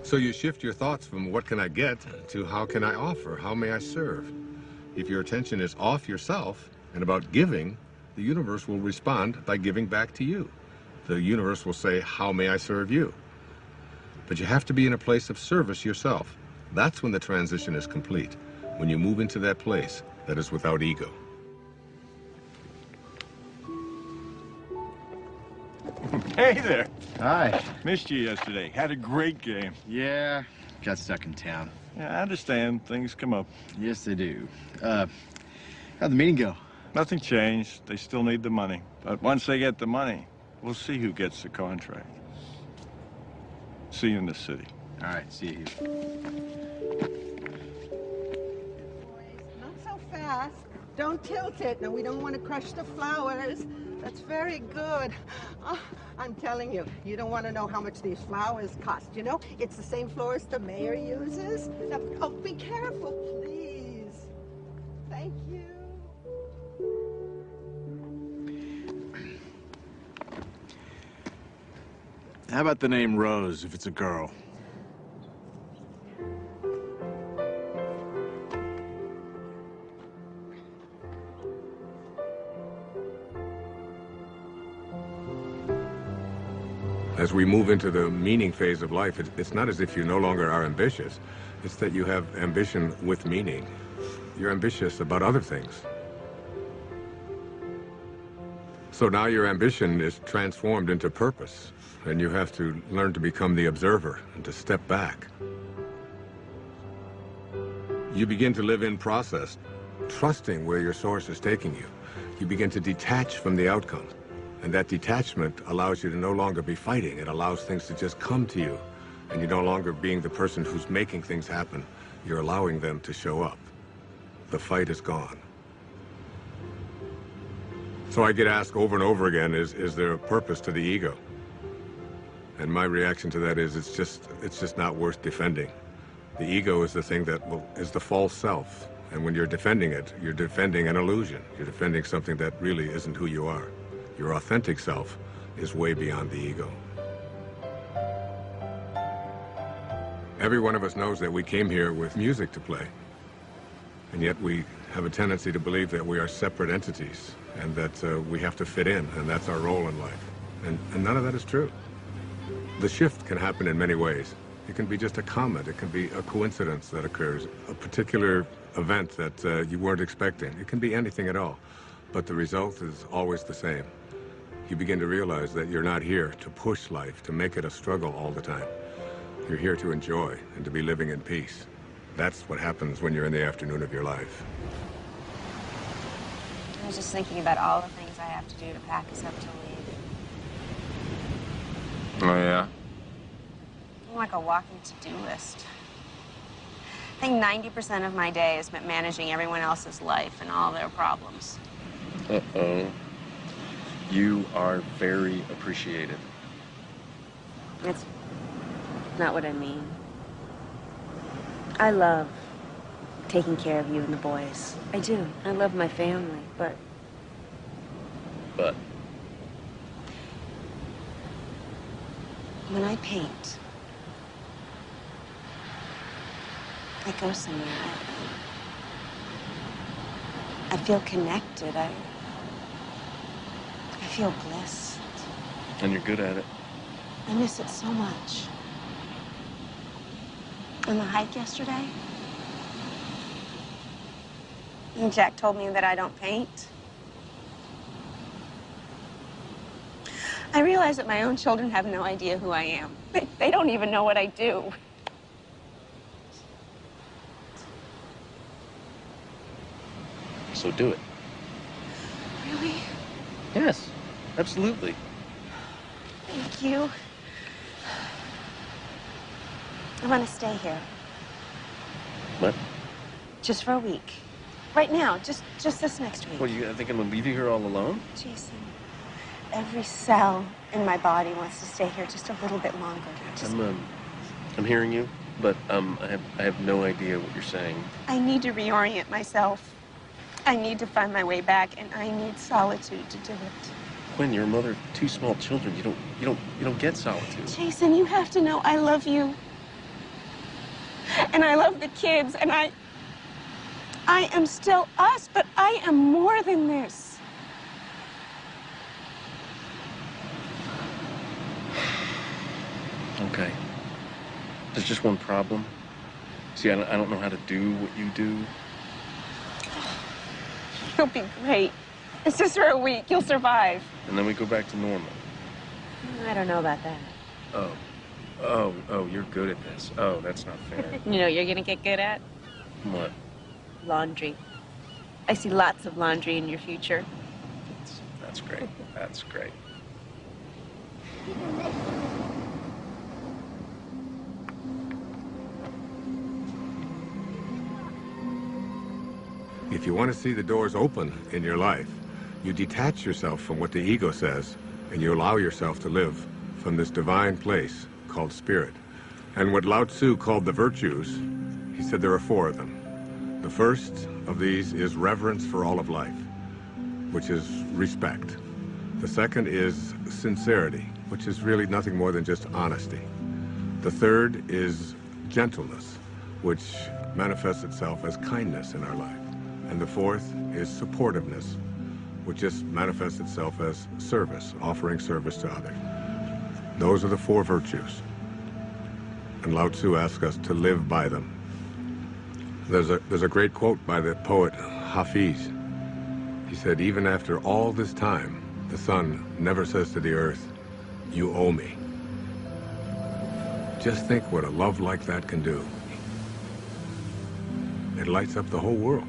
So you shift your thoughts from what can I get to how can I offer, how may I serve? If your attention is off yourself and about giving, the universe will respond by giving back to you. The universe will say, how may I serve you? But you have to be in a place of service yourself. That's when the transition is complete, when you move into that place that is without ego. Hey there. Hi. Missed you yesterday. Had a great game. Yeah, got stuck in town. Yeah, I understand. Things come up. Yes, they do. How'd the meeting go? Nothing changed. They still need the money. But once they get the money, we'll see who gets the contract. See you in the city. All right, see you here. Not so fast. Don't tilt it. No, we don't want to crush the flowers. That's very good. Oh, I'm telling you, you don't want to know how much these flowers cost. You know, it's the same florist the mayor uses. Now, oh, be careful, please. Thank you. How about the name Rose if it's a girl? As we move into the meaning phase of life, it's not as if you no longer are ambitious. It's that you have ambition with meaning. You're ambitious about other things. So now your ambition is transformed into purpose, and you have to learn to become the observer and to step back. You begin to live in process, trusting where your source is taking you. You begin to detach from the outcome. And that detachment allows you to no longer be fighting. It allows things to just come to you. And you're no longer being the person who's making things happen. You're allowing them to show up. The fight is gone. So I get asked over and over again, is there a purpose to the ego? And my reaction to that is it's just not worth defending. The ego is the thing that is the false self. And when you're defending it, you're defending an illusion. You're defending something that really isn't who you are. Your authentic self is way beyond the ego. Every one of us knows that we came here with music to play. And yet we have a tendency to believe that we are separate entities and that we have to fit in, and that's our role in life. And none of that is true. The shift can happen in many ways. It can be just a comment. It can be a coincidence that occurs, a particular event that you weren't expecting. It can be anything at all. But the result is always the same. You begin to realize that you're not here to push life, to make it a struggle all the time. You're here to enjoy and to be living in peace. That's what happens when you're in the afternoon of your life. I was just thinking about all the things I have to do to pack us up to leave. Oh, yeah? I'm like a walking to-do list. I think 90% of my day is spent managing everyone else's life and all their problems. Uh-oh. You are very appreciated. It's not what I mean. I love taking care of you and the boys. I do. I love my family, but... But? When I paint, I go somewhere. I feel connected. I feel blessed. And you're good at it. I miss it so much. On the hike yesterday, and Jack told me that I don't paint. I realize that my own children have no idea who I am. They don't even know what I do. So do it. Really? Yes, absolutely. Thank you. I want to stay here. What? Just for a week. Right now, just this next week. What, you think I'm gonna leave you here all alone? Jason, every cell in my body wants to stay here just a little bit longer. I'm hearing you, but I have no idea what you're saying. I need to reorient myself. I need to find my way back, and I need solitude to do it. When you're a mother of 2 small children, you don't get solitude. Jason, you have to know I love you. And I love the kids, and I am still us, but I am more than this. Okay. There's just one problem. See, I don't know how to do what you do. You'll be great. It's just for a week. You'll survive. And then we go back to normal. I don't know about that. Oh, you're good at this. Oh, that's not fair. You know, you're gonna get good at What? laundry. I see lots of laundry in your future. That's great. That's great. If you want to see the doors open in your life, you detach yourself from what the ego says, and you allow yourself to live from this divine place called spirit. And what Lao Tzu called the virtues, he said there are 4 of them. The first of these is reverence for all of life, which is respect. The second is sincerity, which is really nothing more than just honesty. The third is gentleness, which manifests itself as kindness in our life. And the fourth is supportiveness, which just manifests itself as service, offering service to others. Those are the 4 virtues. And Lao Tzu asks us to live by them. There's a great quote by the poet Hafiz. He said, even after all this time, the sun never says to the earth, you owe me. Just think what a love like that can do. It lights up the whole world.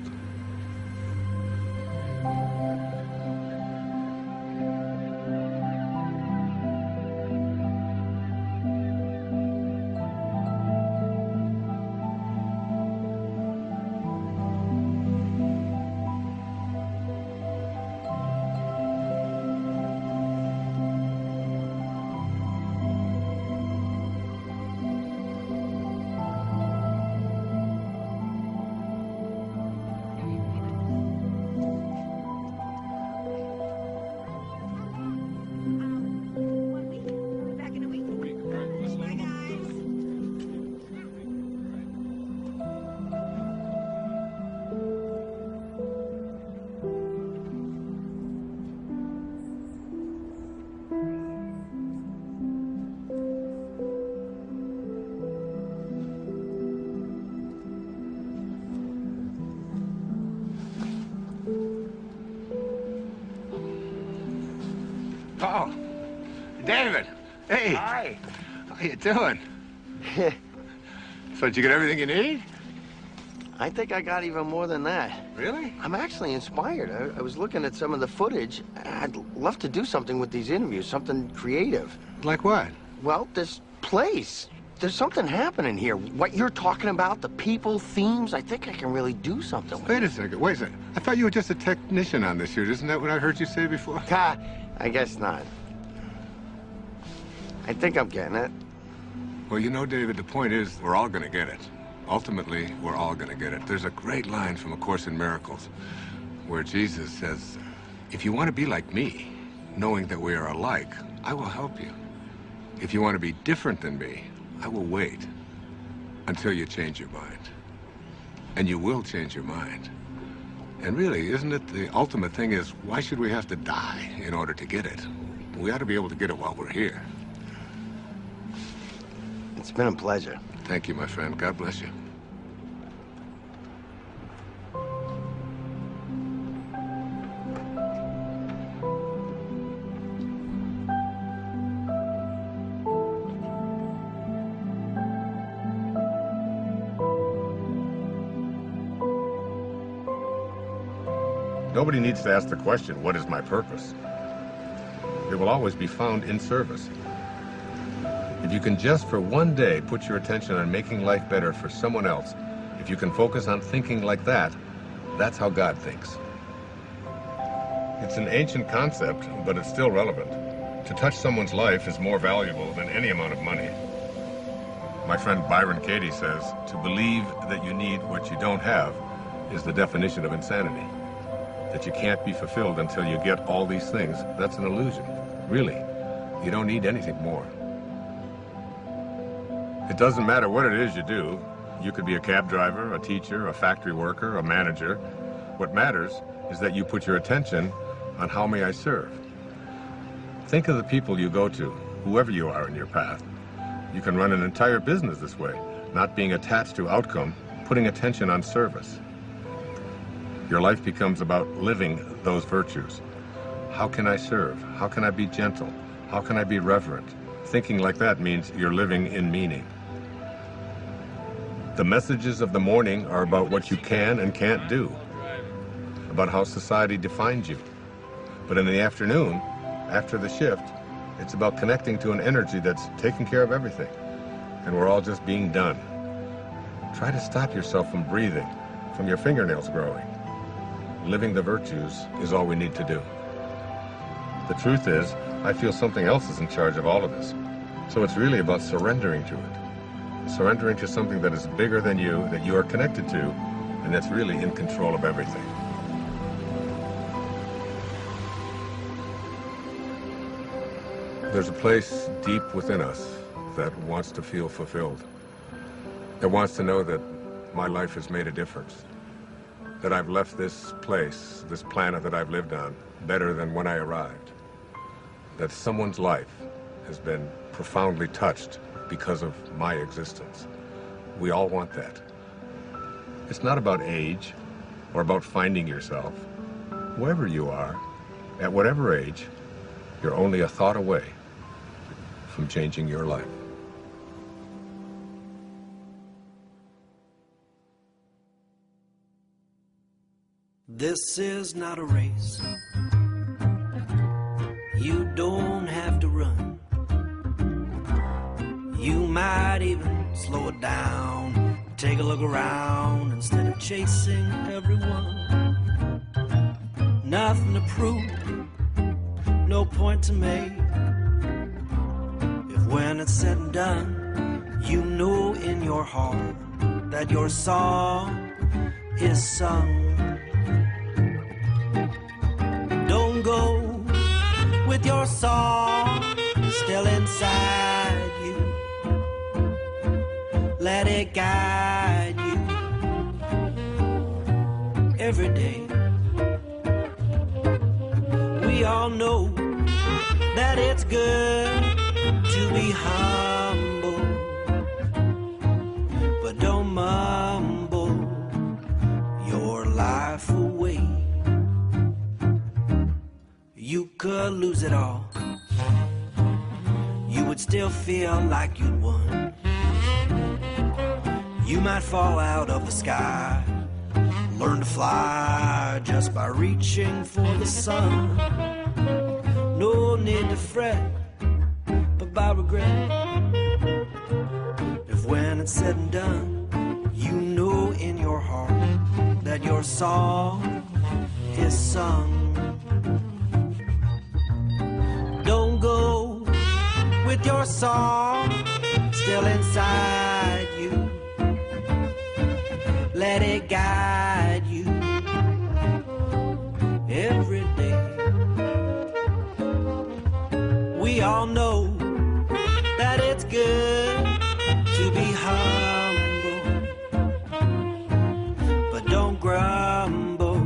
Oh, David. Hey. Hi. How you doing? So did you get everything you need? I think I got even more than that. Really? I'm actually inspired. I was looking at some of the footage. I'd love to do something with these interviews, something creative. Like what? Well, this place. There's something happening here. What you're talking about, the people, themes, I think I can really do something with Wait a second. I thought you were just a technician on this shoot. Isn't that what I heard you say before? Ha! I guess not. I think I'm getting it. Well, you know, David, the point is we're all going to get it. Ultimately, we're all going to get it. There's a great line from A Course in Miracles where Jesus says, if you want to be like me, knowing that we are alike, I will help you. If you want to be different than me, I will wait until you change your mind. And you will change your mind. And really, isn't it the ultimate thing is, why should we have to die in order to get it? We ought to be able to get it while we're here. It's been a pleasure. Thank you, my friend. God bless you. Nobody needs to ask the question, what is my purpose? It will always be found in service. If you can just for one day put your attention on making life better for someone else, if you can focus on thinking like that, that's how God thinks. It's an ancient concept, but it's still relevant. To touch someone's life is more valuable than any amount of money. My friend Byron Katie says, to believe that you need what you don't have is the definition of insanity. That you can't be fulfilled until you get all these things, that's an illusion. Really, you don't need anything more. It doesn't matter what it is you do. You could be a cab driver, a teacher, a factory worker, a manager. What matters is that you put your attention on how may I serve. Think of the people you go to, whoever you are in your path. You can run an entire business this way. not being attached to outcome, putting attention on service. Your life becomes about living those virtues. How can I serve? How can I be gentle? How can I be reverent? Thinking like that means you're living in meaning. The messages of the morning are about what you can and can't do, about how society defines you. But in the afternoon, after the shift, it's about connecting to an energy that's taking care of everything, and we're all just being done. Try to stop yourself from breathing, from your fingernails growing. Living the virtues is all we need to do. The truth is, I feel something else is in charge of all of this. So it's really about surrendering to it. Surrendering to something that is bigger than you, that you are connected to, and that's really in control of everything. There's a place deep within us that wants to feel fulfilled, that wants to know that my life has made a difference, that I've left this place, this planet that I've lived on, better than when I arrived, that someone's life has been profoundly touched because of my existence. We all want that. It's not about age or about finding yourself. Whoever you are, at whatever age, you're only a thought away from changing your life. This is not a race. You don't have to run. You might even slow it down. Take a look around instead of chasing everyone. Nothing to prove, no point to make. If when it's said and done, you know in your heart that your song is sung. Don't go with your song still inside you. Let it guide you every day. We all know that it's good to be humble, but don't mumble your life away. You could lose it all. You would still feel like you'd won. You might fall out of the sky, learn to fly just by reaching for the sun. No need to fret, but by regret. If when it's said and done, you know in your heart that your song is sung. Don't go with your song still inside you. Let it guide you every day. We all know that it's good to be humble, but don't grumble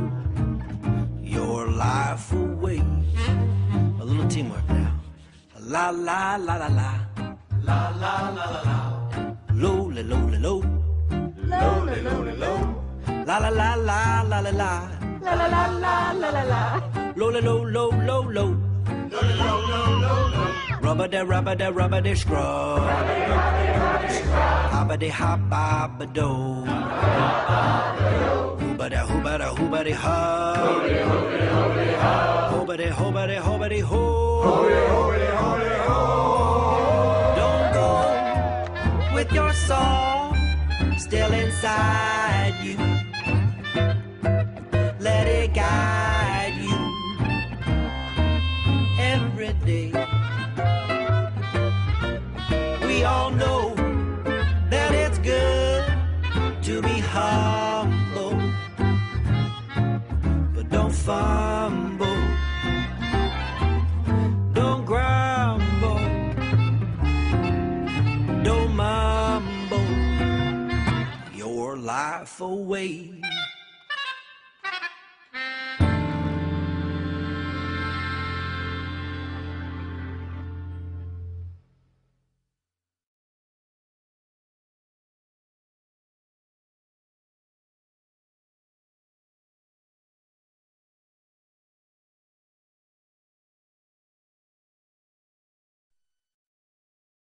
your life away. A little teamwork now. La la la la la. La la la la la. Low la low la low. Low la low la low. La la la la la la la. La la la la la la la. Low la low low low low. Low la low low low low. Rubber da scrub. Hobba de hobba do. Hooba da hooba da hooba de ha. Hooba de hooba de hooba de ho. Don't go with your song still inside you. Let it guide you every day. We all know that it's good to be humble, but don't fumble. Don't grumble. Don't mumble your life away.